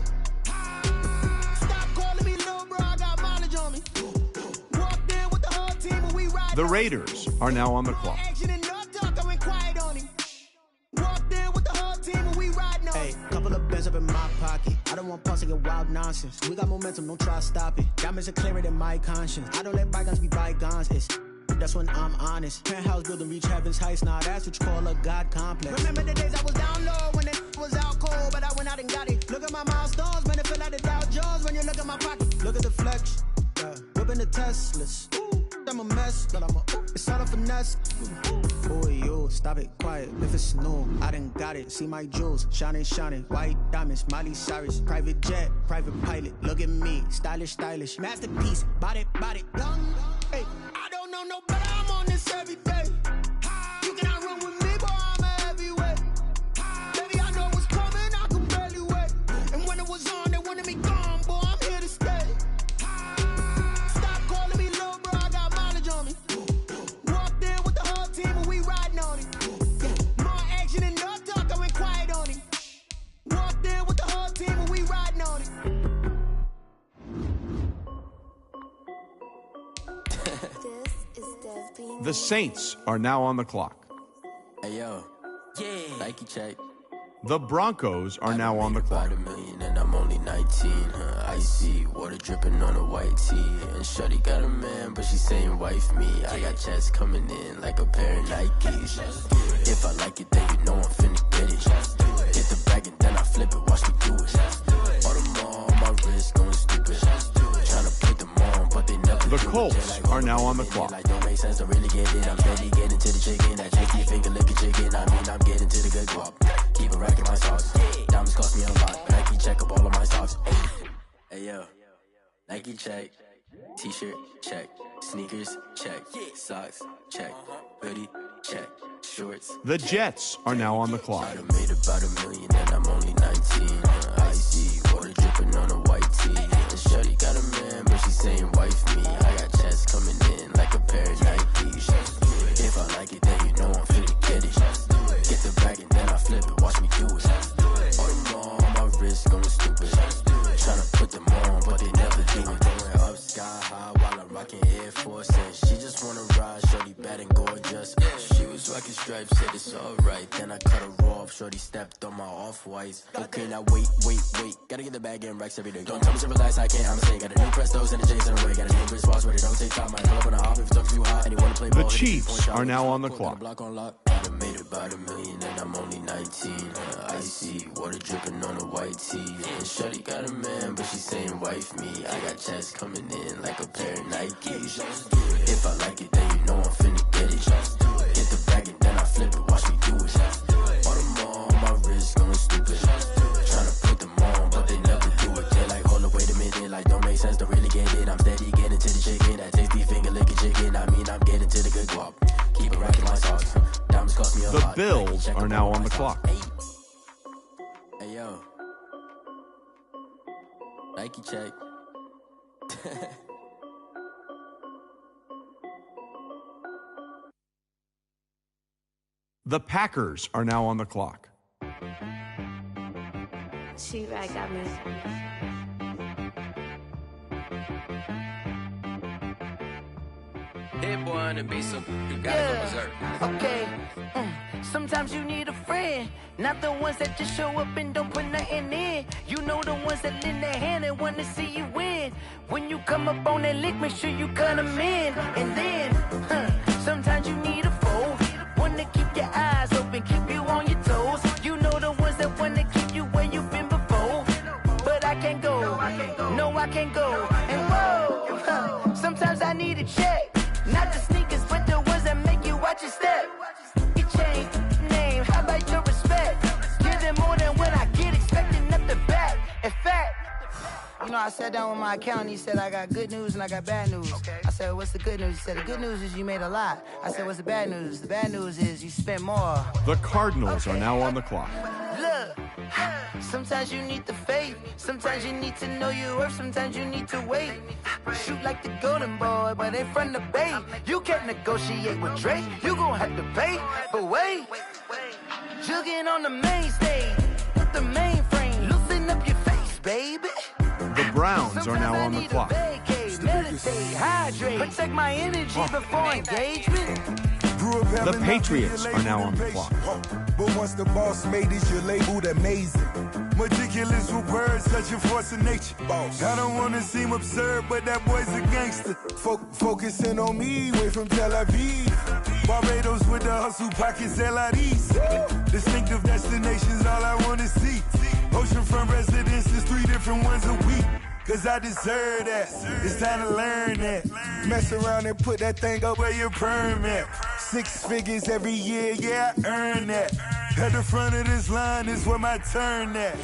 Stop calling me little bro, I got mileage on me. Walked in with the whole team and we ride. The Raiders are now on the clock. Hey, couple of bands up in my pocket. I don't want pause to get wild nonsense. We got momentum, don't try to stop it. Diamonds are clearer than my conscience. I don't let bygones be bygones. That's when I'm honest. Penthouse building reach heaven's heights. Now that's what you call a God complex. Remember the days I was down low when it was out cold, but I went out and got it. Look at my milestones, man, it feel like the Dow Jones when you look at my pocket. Look at the flex, whipping the Teslas. I'm a mess, but it's all a finesse. Boy, you, stop it, quiet. If it's new, I done got it. See my jewels, shining. White diamonds, Miley Cyrus. Private jet, private pilot. Look at me, stylish. Masterpiece, body. Hey, I don't know no better. I'm on this every day. You cannot run with me. The Saints are now on the clock. Hey yo, yeah. Nike check. The Broncos are now on the clock. $1 million and I'm only 19. Icy water dripping on a white tee. And shorty got a man, but she saying wife me. I got checks coming in like a pair of Nikes. If I like it, then you know I'm finna get it. Get the bag and then I flip it. Watch me do it. All them on my wrist going stupid. Tryna put them on, but they never. The Colts are now on the clock. Like don't make sense to really get it. I'm steady getting to the chicken. That tricky finger licking chicken. I mean I'm getting to the good guap. Keep a rack in my socks. Diamonds cost me a lot. Nike check up all of my socks. Hey yo, Nike check. T-shirt check. Sneakers check. Socks check. Hoodie check. Shorts. The Jets are now on the clock. I made about $1 million and I'm only 19. Icy water dripping on a white tee. And shorty got a man, but she saying wife me. I got checks coming in like a pair of Nikes. If I like it, then you know I'm finna get it. Get the bag and then I flip it. Watch me do it. All them on my wrist going stupid. Tryna put them on, but they never do it. Going up sky high while I'm rocking Air Force. And she just wanna ride, shorty bad and gorgeous. She was rocking stripes, said it's alright. Then I cut her off, shorty stepped on my off-whites. Okay, now wait. Gotta get the bag and racks every day. Don't tell me to relax, I can't, I'ma say. Got a new Prestos and a J's in the way. Got a new Chris Foss, but it don't take time. I pull up on a hop if it's too hot. And you wanna play ball. The Chiefs are now on the clock. I made about $1 million and I'm only 19. Icy water dripping on a white tee. And shorty got a man, but she saying wife me. I got checks coming in like a pair of Nikes. If I like it, then you know I'm finna get it. Get the bag and then I flip it. Watch me do it. All them on my wrist going stupid. Tryna put them on, but they never do it. They're like, hold up, wait a minute. Like, don't make sense to really get it. I'm steady getting to the chicken. That tasty finger licking chicken. I mean, I'm getting to the good guap. Keep it racking my socks. Diamonds cost me a lot. The Bills are now on the clock. Hey yo, Nike check. The Packers are now on the clock. She-Rag got me. Hit boy on the beat, so you gotta go berserk. Okay. Sometimes you need a friend, not the ones that just show up and don't put nothing in. You know the ones that lend their hand and want to see you win. When you come up on that lick, make sure you cut them in. And then, sometimes you need a foe, one to keep your eyes open, keep you on your toes. You know the ones that want to keep you where you've been before. But I can't go, no I can't go. And whoa, sometimes I need a check. Not the sneakers, but the ones that make you watch your step. You change name, how about your respect? Give them more than what I get, expecting up the back. In fact, you know, I sat down with my accountant, he said I got good news and I got bad news. I said, what's the good news? He said, the good news is you made a lot. I said, what's the bad news? The bad news is you spent more. The Cardinals are now on the clock. Look, sometimes you need the faith, sometimes you need to know your worth, sometimes you need to wait. Shoot like the golden boy, but in front of the bay. You can't negotiate with Drake, you gon' have to pay. But wait, jugging on the main stage, with the mainframe, loosen up your face, baby. The Browns are now on the clock. Meditate, hydrate, protect my energy before engagement. The Patriots are now on the clock. But once the boss made it, you're labeled amazing. Meticulous with words, such a force of nature. I don't wanna seem absurd, but that boy's a gangster. Focusing on me, way from Tel Aviv. Barbados with the hustle pockets, LIDs. Distinctive destinations, all I wanna see. Oceanfront residences, 3 different ones a week. Cause I deserve that, it's time to learn that. Mess around and put that thing up where your permit. 6 figures every year, yeah, I earn that. At the front of this line is where my turn at.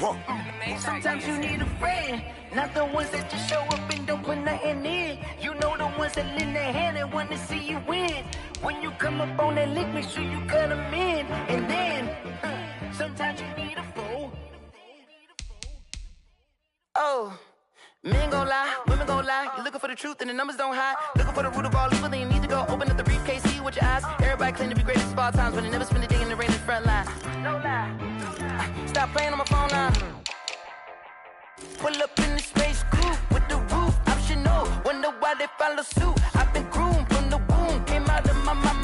Sometimes you need a friend, not the ones that just show up and don't put nothing in. You know the ones that lend their hand and want to see you win. When you come up on that lick, make sure you cut them in. And then, sometimes you need a foe. Oh. Men gon' lie, women gon' lie. You're looking for the truth and the numbers don't hide. Looking for the root of all evil, then you need to go open up the briefcase, see with your eyes. Everybody claim to be greatest of all times, but they never spend a day in the rain in the front line. No lie. Stop playing on my phone line. Pull up in the space coupe with the roof optional. Wonder why they follow suit. I've been groomed from the womb, came out of my mama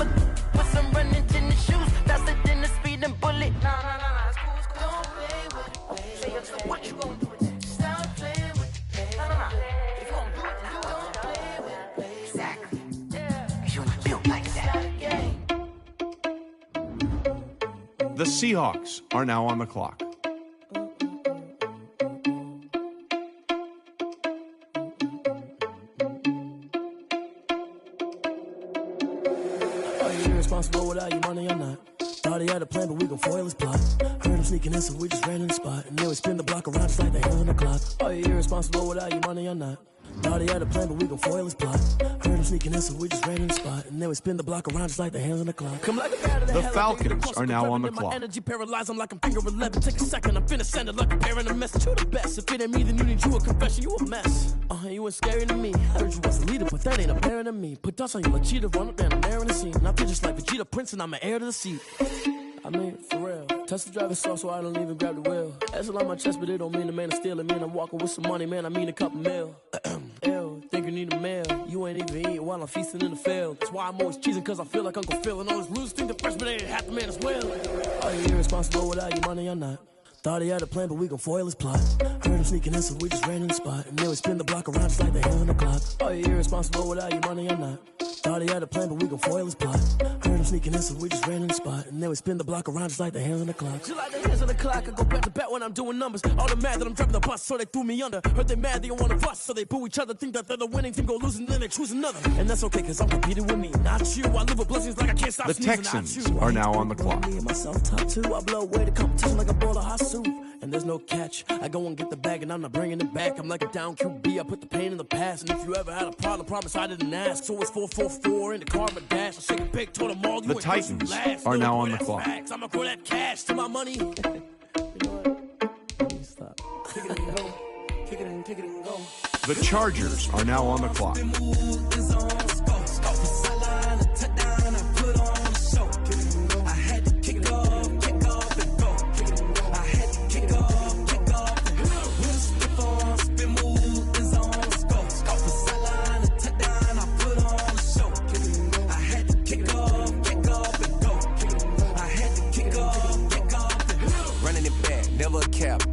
Seahawks are now on the clock. Are you irresponsible without your money or not? Thought he had a plan, but we gon' foil his plot. Heard him sneaking in, so we just ran in the spot. And then we spin the block around just like the hands on the clock. Are you irresponsible without your money or not? Thought he had a plan, but we gon' foil his plot. Heard him sneaking in, so we just ran in the spot. And then we spin the block around just like the hands on the clock. Come like a bat of The hell, Falcons are now on the my clock. energy paralyzed, I'm like I'm finger 11. Take a second, I'm finna send it like a parent a message. You the best. If it ain't me, then you need you a confession. You a mess. You ain't scary to me. I heard you was a leader, but that ain't apparent to me. Put dust on you like cheetah, run up and I'm there in the scene. And I feel just like Vegeta Prince, and I'm an heir to the seat. I mean, for real. Tesla driver soft, so I don't even grab the wheel. That's on my chest, but it don't mean the man is stealing. Man, I'm walking with some money, man. I mean a couple mil. Ew, think you need a meal. You ain't even eating while I'm feasting in the field. That's why I'm always cheesing, cause I feel like Uncle Phil. And all those losers think the freshman ain't half the man as well. Are you irresponsible without your money or not? Thought he had a plan, but we gon' foil his plot. Heard him sneaking in, so we just ran in the spot. And then we spin the block around just like the hands on the clock. Are you irresponsible without your money or not? Thought he had a plan, but we gon' foil his plot. Heard him sneaking in, so we just ran in the spot. And then we spin the block around just like the hands on the clock. Just like the hands on the clock, I go back to back when I'm doing numbers. All the mad that I'm driving the bus, so they threw me under. Heard they mad, they don't wanna bust, so they boo each other. Think that they're the winning team, go losing, then they choose another. And that's okay, cause I'm competing with me, not you. I live with blessings like I can't stop The sneezing, Texans are now on the clock. Me and myself top two, I blow away the competition like a bowl of hot soup. And there's no catch. I go and get the bag and I'm not bringing it back. I'm like a down QB, I put the pain in the past. And if you ever had a problem, promise I didn't ask. So it's 4-4-4 in the car, but dash. I shake a big, told them all you The Titans are now on the clock. I'ma throw that cash to my money. You know what? Stop. Kick it and go. Kick it and kick it and go. The Chargers are now on the clock.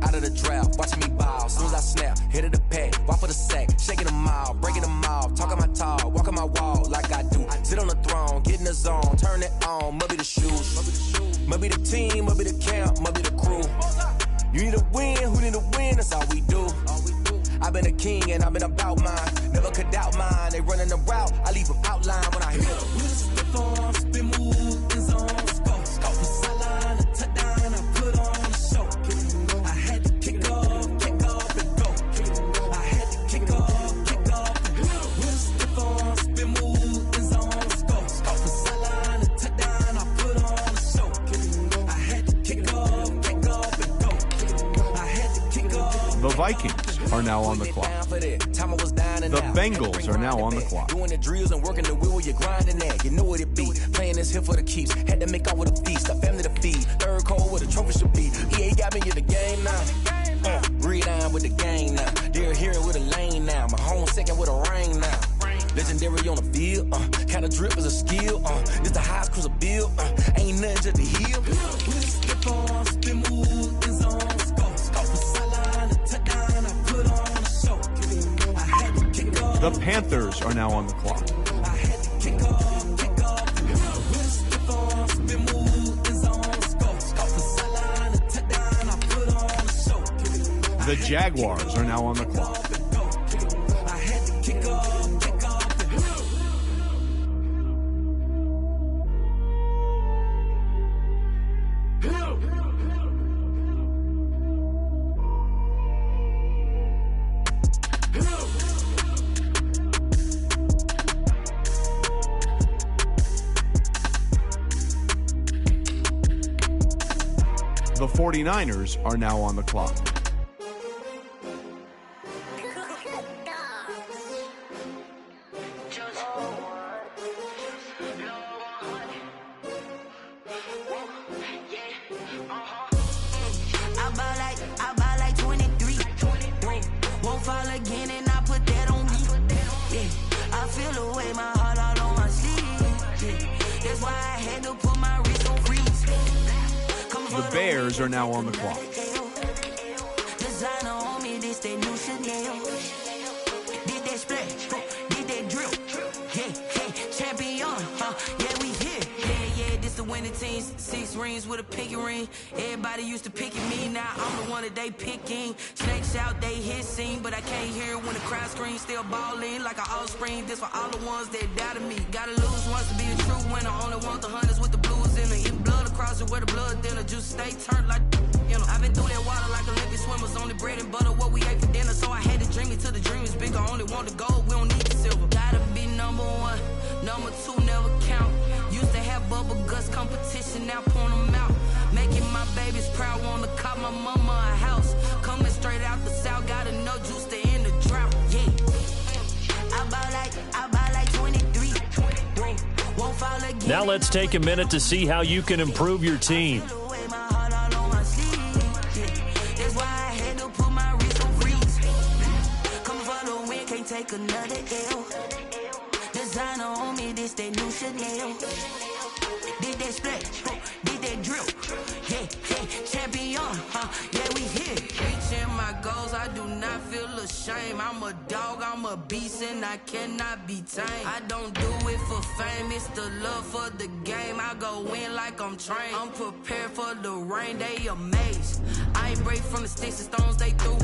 Out of the draft, watching me ball. Soon as I snap, hit of the pack, walk for the sack, shaking them all, breaking them off, talking my talk, walking my wall like I do. Sit on the throne, get in the zone, turn it on, must be the shoes, must be the team, must be the camp, must be the crew. You need a win, who need a win? That's all we do. I've been a king and I've been about mine, never could doubt mine. They running the route, I leave them outline when I hit them. We slip on, spin move, in zone, scope, from sideline to touchdown, I put on the show. The Vikings are now on the clock. The Bengals are now on the clock. Doing the drills and working the wheel, you're grinding that. You know what it be. Playing this here for the keeps. Had to make out with a feast. A family to feed. Third cold where the trophy should be. EA got me in the game now. Read on with the game now. They're hearing with a lane now. My home second with a ring now. Legendary on the field. Kind of drip is a skill. This the highest cruiser bill. Ain't nothing just to heal. We skip on, spin move, in zone. The Panthers are now on the clock. The Jaguars are now on the clock. The 49ers are now on the clock. I buy like 23. Won't fall again and I put that on me. Yeah, I feel the way my heart all on my sleeve. Yeah, that's why I had to put my wrist on freeze. The Bears are now on the clock. Designer on me, this that new Chanel. Did that splash, did that drip. Yeah, champion, yeah, we here. Yeah, this the winning many teams, 6 rings with a pinky ring. Everybody used to picking me, now I'm the one that they picking. Snakes out, they hissing, but I can't hear when the crowd screams. Still balling like an offspring. This for all the ones that doubted me. Gotta lose once to be a true winner. Only want the hunters with the blues in it. Eat blood across it where the blood dinner. Juice stay turned like, you know. I've been through that water like Olympic swimmers. Only bread and butter, what we ate for dinner. So I had to dream it till the dream is bigger. Only want the gold, we don't need the silver. Gotta be number 1, number 2 never count. Used to have bubble guts competition, now point them out. Making my babies proud, wanna cop my mama a house. Coming straight out the south, got enough juice to end the drought. Yeah, I buy like 23. Won't fall again. Now let's take a minute to see how you can improve your team. That's why I had to put my wrist on freeze. Coming for the win, can't take another L. Designer on me, this that new Chanel. Did that splash, did that drill. Yeah, champion, yeah, we here. Reaching my goals, I do not feel ashamed. I'm a dog, I'm a beast, and I cannot be tamed. I don't do it for fame, it's the love for the game. I go in like I'm trained. I'm prepared for the rain, they amazed. I ain't break from the sticks and stones they threw.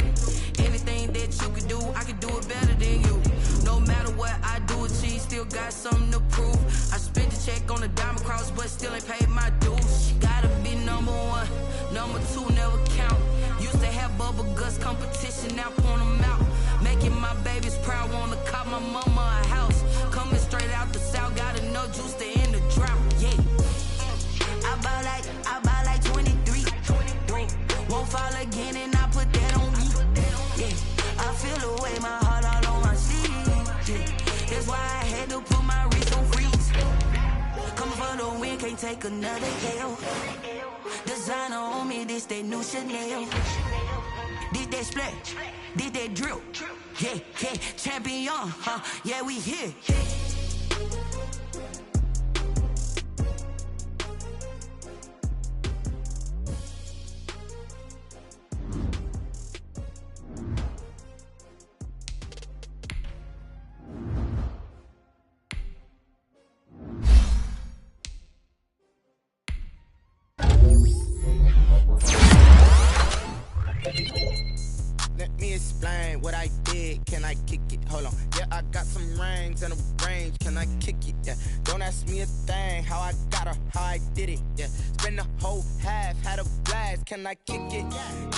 Anything that you can do, I can do it better than you. No matter what I do, achieve, still got something to prove. I spent the check on the diamond cross, but still ain't paid my dues. Gotta be number 1, number 2 never count. Used to have bubble guts competition, now point them out. Making my babies proud, wanna cop my mama a house. Coming straight out the south, got enough juice to end the drought. Yeah, I buy like 23. Won't fall again, and I put that on me. Yeah, I feel the way, my heart all on my sleeve. Yeah, that's why I had to put my wrist on freeze. Coming for the win, can't take another L. Designer on me, this that new Chanel. Did that splash, did that drill. Yeah, champion, yeah, we here. Let me explain what I did. Can I kick it? Hold on. Yeah, I got some rings and a range. Can I kick it? Yeah. Don't ask me a thing. How I got her, how I did it. Yeah. Spend the whole half, had a blast. Can I kick it?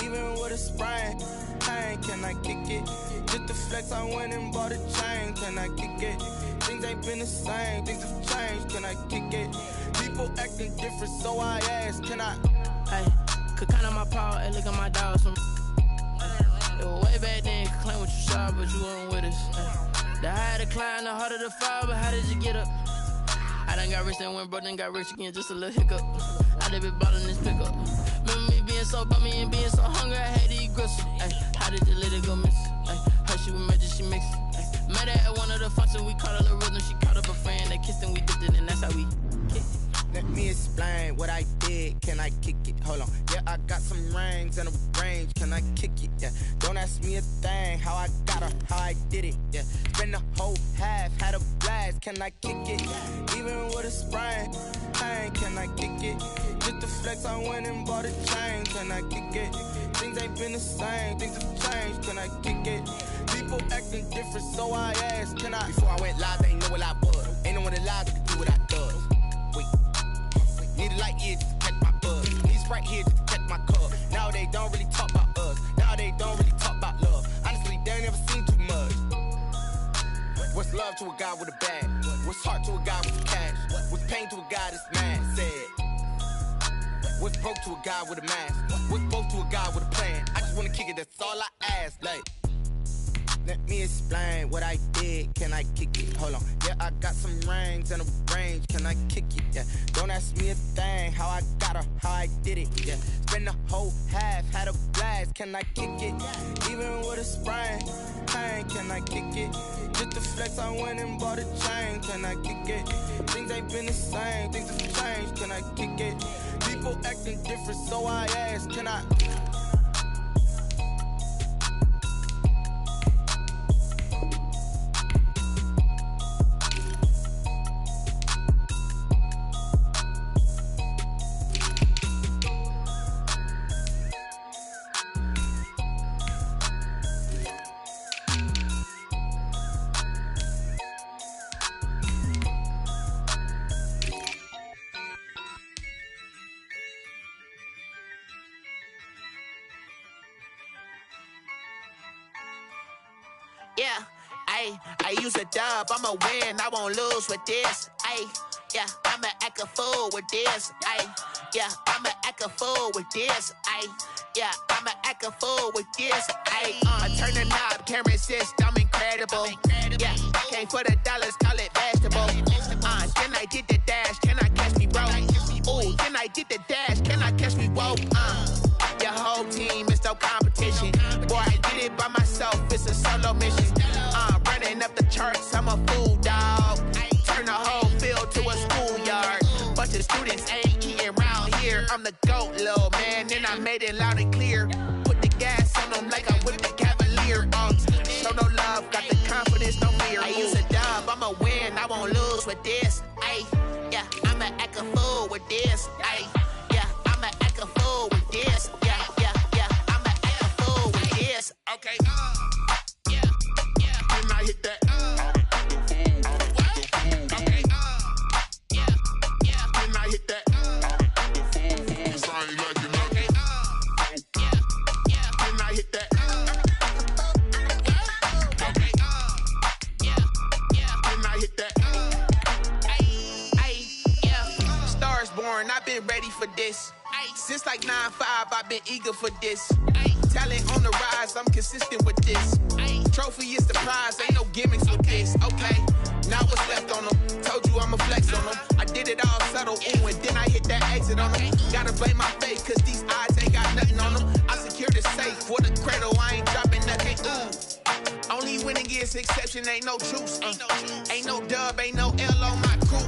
Even with a sprain. Hey, can I kick it? Just the flex, I went and bought a chain. Can I kick it? Things ain't been the same. Things have changed. Can I kick it? People acting different, so I ask. Can I? Hey, could count on my power and look at my dogs from. It was way back then, could claim what you saw, but you weren't with us. The higher the climb, the harder the fall, but how did you get up? I done got rich and went broke, then got rich again, just a little hiccup. I done been ballin' this pickup. Remember me being so bummy and being so hungry, I had to eat gristle. How did you let it go miss? Her she was magic, she mixed. Met her at one of the functions, we caught a little rhythm, she caught up a friend, they kissed and we dipped it, and that's how we kicked it. Let me explain what I did. Can I kick it? Hold on. Yeah, I got some rings and a range. Can I kick it? Yeah. Don't ask me a thing. How I got her, how I did it. Yeah. Spend the whole half, had a blast. Can I kick it? Even with a sprain. Hey, can I kick it? Just the flex, I went and bought a chain. Can I kick it? Things ain't been the same. Things have changed. Can I kick it? People acting different, so I asked. Can I? Before I went live, they ain't know what I was. Ain't no one alive that could do what I does. Wait. Need a light here just to catch my buzz. Need Sprite here just to catch my cup. Now they don't really talk about us. Now they don't really talk about love. Honestly, they ain't never seen too much. What's love to a guy with a bag? What's heart to a guy with cash? What's pain to a guy that's mad? Said. What's broke to a guy with a mask? What's both to a guy with a plan? I just wanna kick it, that's all I ask. Like, let me explain what I did. Can I kick it? Hold on. Yeah, I got some rings and a range. Can I kick it? Yeah. Don't ask me a thing. How I got her, how I did it. Yeah. Spend the whole half, had a blast. Can I kick it? Even with a sprain. Hey, can I kick it? Just the flex, I went and bought a chain. Can I kick it? Things ain't been the same. Things have changed. Can I kick it? People acting different, so I ask. Can I? Yeah, I use a dub, I'ma win, I won't lose with this. Yeah, I'ma act a fool with this. Yeah, I'ma act a fool with this. Yeah, I'ma act a fool with this. I turn the knob, can't resist, I'm incredible. Yeah, came for the dollars, call it vegetable. Then I did the dash, can I catch me, bro? Ooh, then I did the dash, can I catch me, whoa? Your whole team is no competition. Boy, I did it by myself, it's a solo mission. Running up the charts, I'm a fool, dog. Turn the whole field to a schoolyard. Bunch of students ain't eating around here. I'm the GOAT, little man, and I made it loud and clear. Put the gas on them like I'm with the Cavalier. Show no love, got the confidence, no fear. I use a dub, I'ma win, I won't lose with this. Yeah, I'ma act a fool with this. Yeah, I'ma act a fool with this. Yeah, I'ma act a fool with this. Okay, yeah, then I hit that. I've been ready for this. Since like 9-5, I've been eager for this. Talent on the rise, I'm consistent with this. Trophy is the prize, ain't no gimmicks with this. Okay, now what's left on them? Told you I'ma flex on them. I did it all subtle, ooh, and then I hit that exit on them. Gotta blame my face, cause these eyes ain't got nothing on them. I secured the safe for the cradle, I ain't dropping nothing, ooh. Only winning is exception, ain't no truce. Ain't no dub, ain't no L on my crew.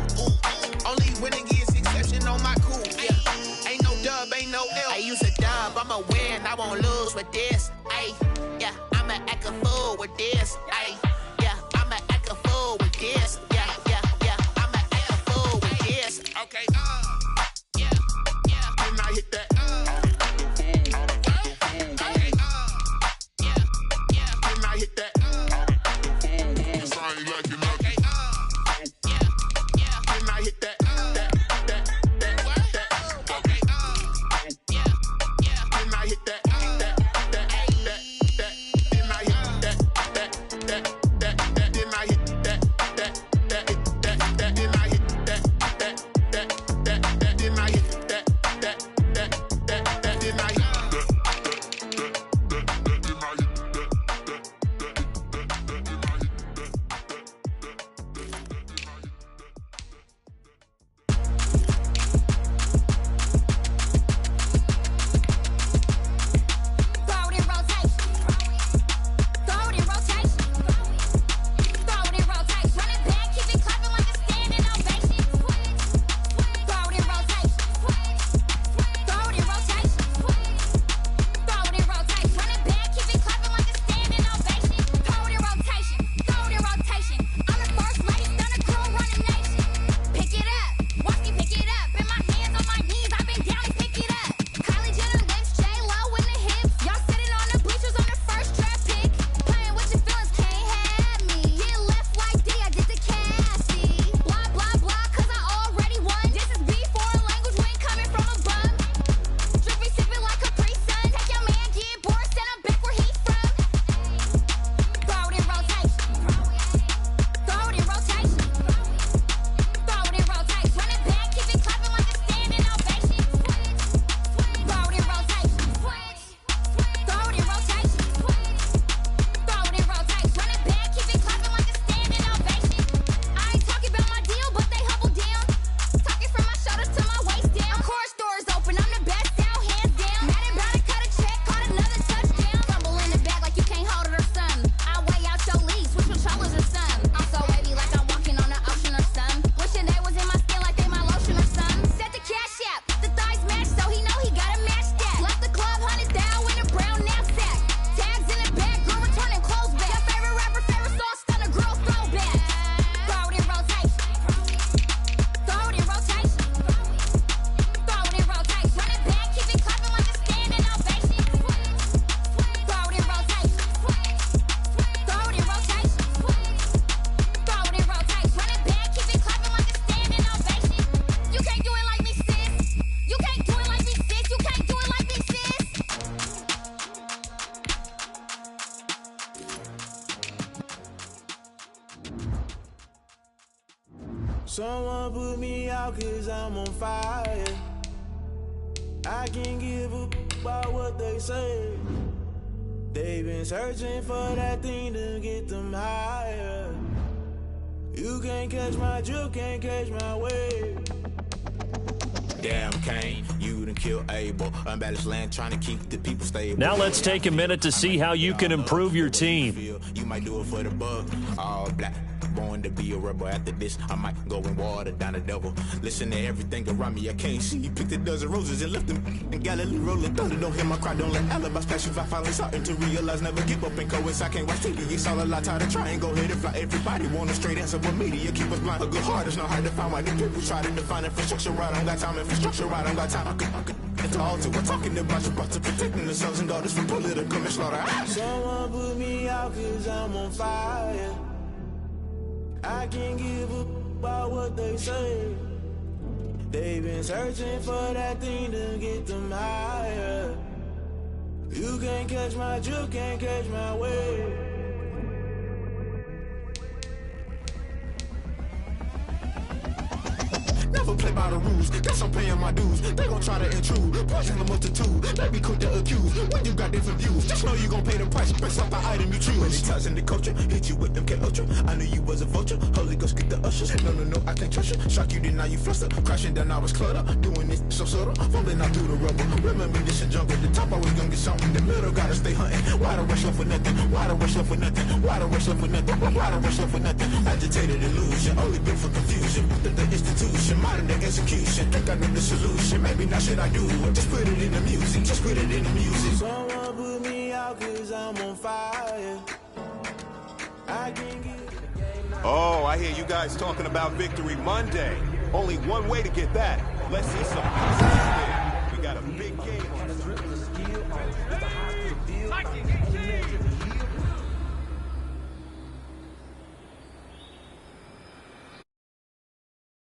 Only winning is exception on my crew. Yeah, ain't no dub, ain't no L. I use a dub, I'ma win, I won't lose with this. Yeah, I'ma act a fool with this. Yeah, I'ma act a fool with this. Yeah, I'ma act a fool with this. Okay, yeah, then I hit that. Okay, yeah, then I hit that. Cause I ain't like it nothing. Then I hit that. Someone put me out cause I'm on fire. I can't give a about what they say. They've been searching for that thing to get them higher. You can't catch my drift, can't catch my wave. Damn, Kane, you done killed Abel. Unbalanced land trying to keep the people stable. Now let's take a minute to see how you can improve your team. You might do it for the bug. All black, born to be a rebel. After this, I might go and water down the devil. Listen to everything around me, I can't see. Picked a dozen roses and left them in Galilee rolling thunder. Don't hear my cry, don't let alibis pass you. I finally starting to realize, never give up and coincide. I can't watch TV, it's all a lot. Tired of trying, go ahead and fly. Everybody want a straight answer, but media keep us blind. A good heart is not hard to find. Why the people try to define infrastructure right? I don't got time, infrastructure right, I don't got time. I could it's all to we're talking about protecting the sons and daughters from political manslaughter. Someone put me out cause I'm on fire. I can't give a about what they say. They've been searching for that thing to get them higher. You can't catch my drift, can't catch my wave. Never play by the rules, guess I'm paying my dues. They gon' try to intrude, poison the multitude. They be quick to accuse, when you got different views. Just know you gon' pay the price, based off the item you choose. When it ties in the culture, hit you with them K-Ultra. I knew you was a vulture, Holy Ghost get the ushers. No, I can't trust you. Shock you, then now you fluster. Crashing down, I was clutter. Doing this so subtle, falling out through the rubble. Remember this a jungle, the top always gonna get something. In the middle, gotta stay hunting. Why the rush left for nothing? Why the rush left for nothing? Why the rush left for nothing? Why the rush left for nothing? Agitated illusion, only built for confusion. The institution, modern day execution. Think I know the solution. Maybe now should I do it? Just put it in the music. Just put it in the music. Someone put me out cause I'm on fire. I can't get Oh, I hear you guys talking about Victory Monday. Only one way to get that. Let's see some positive. We got a big game on the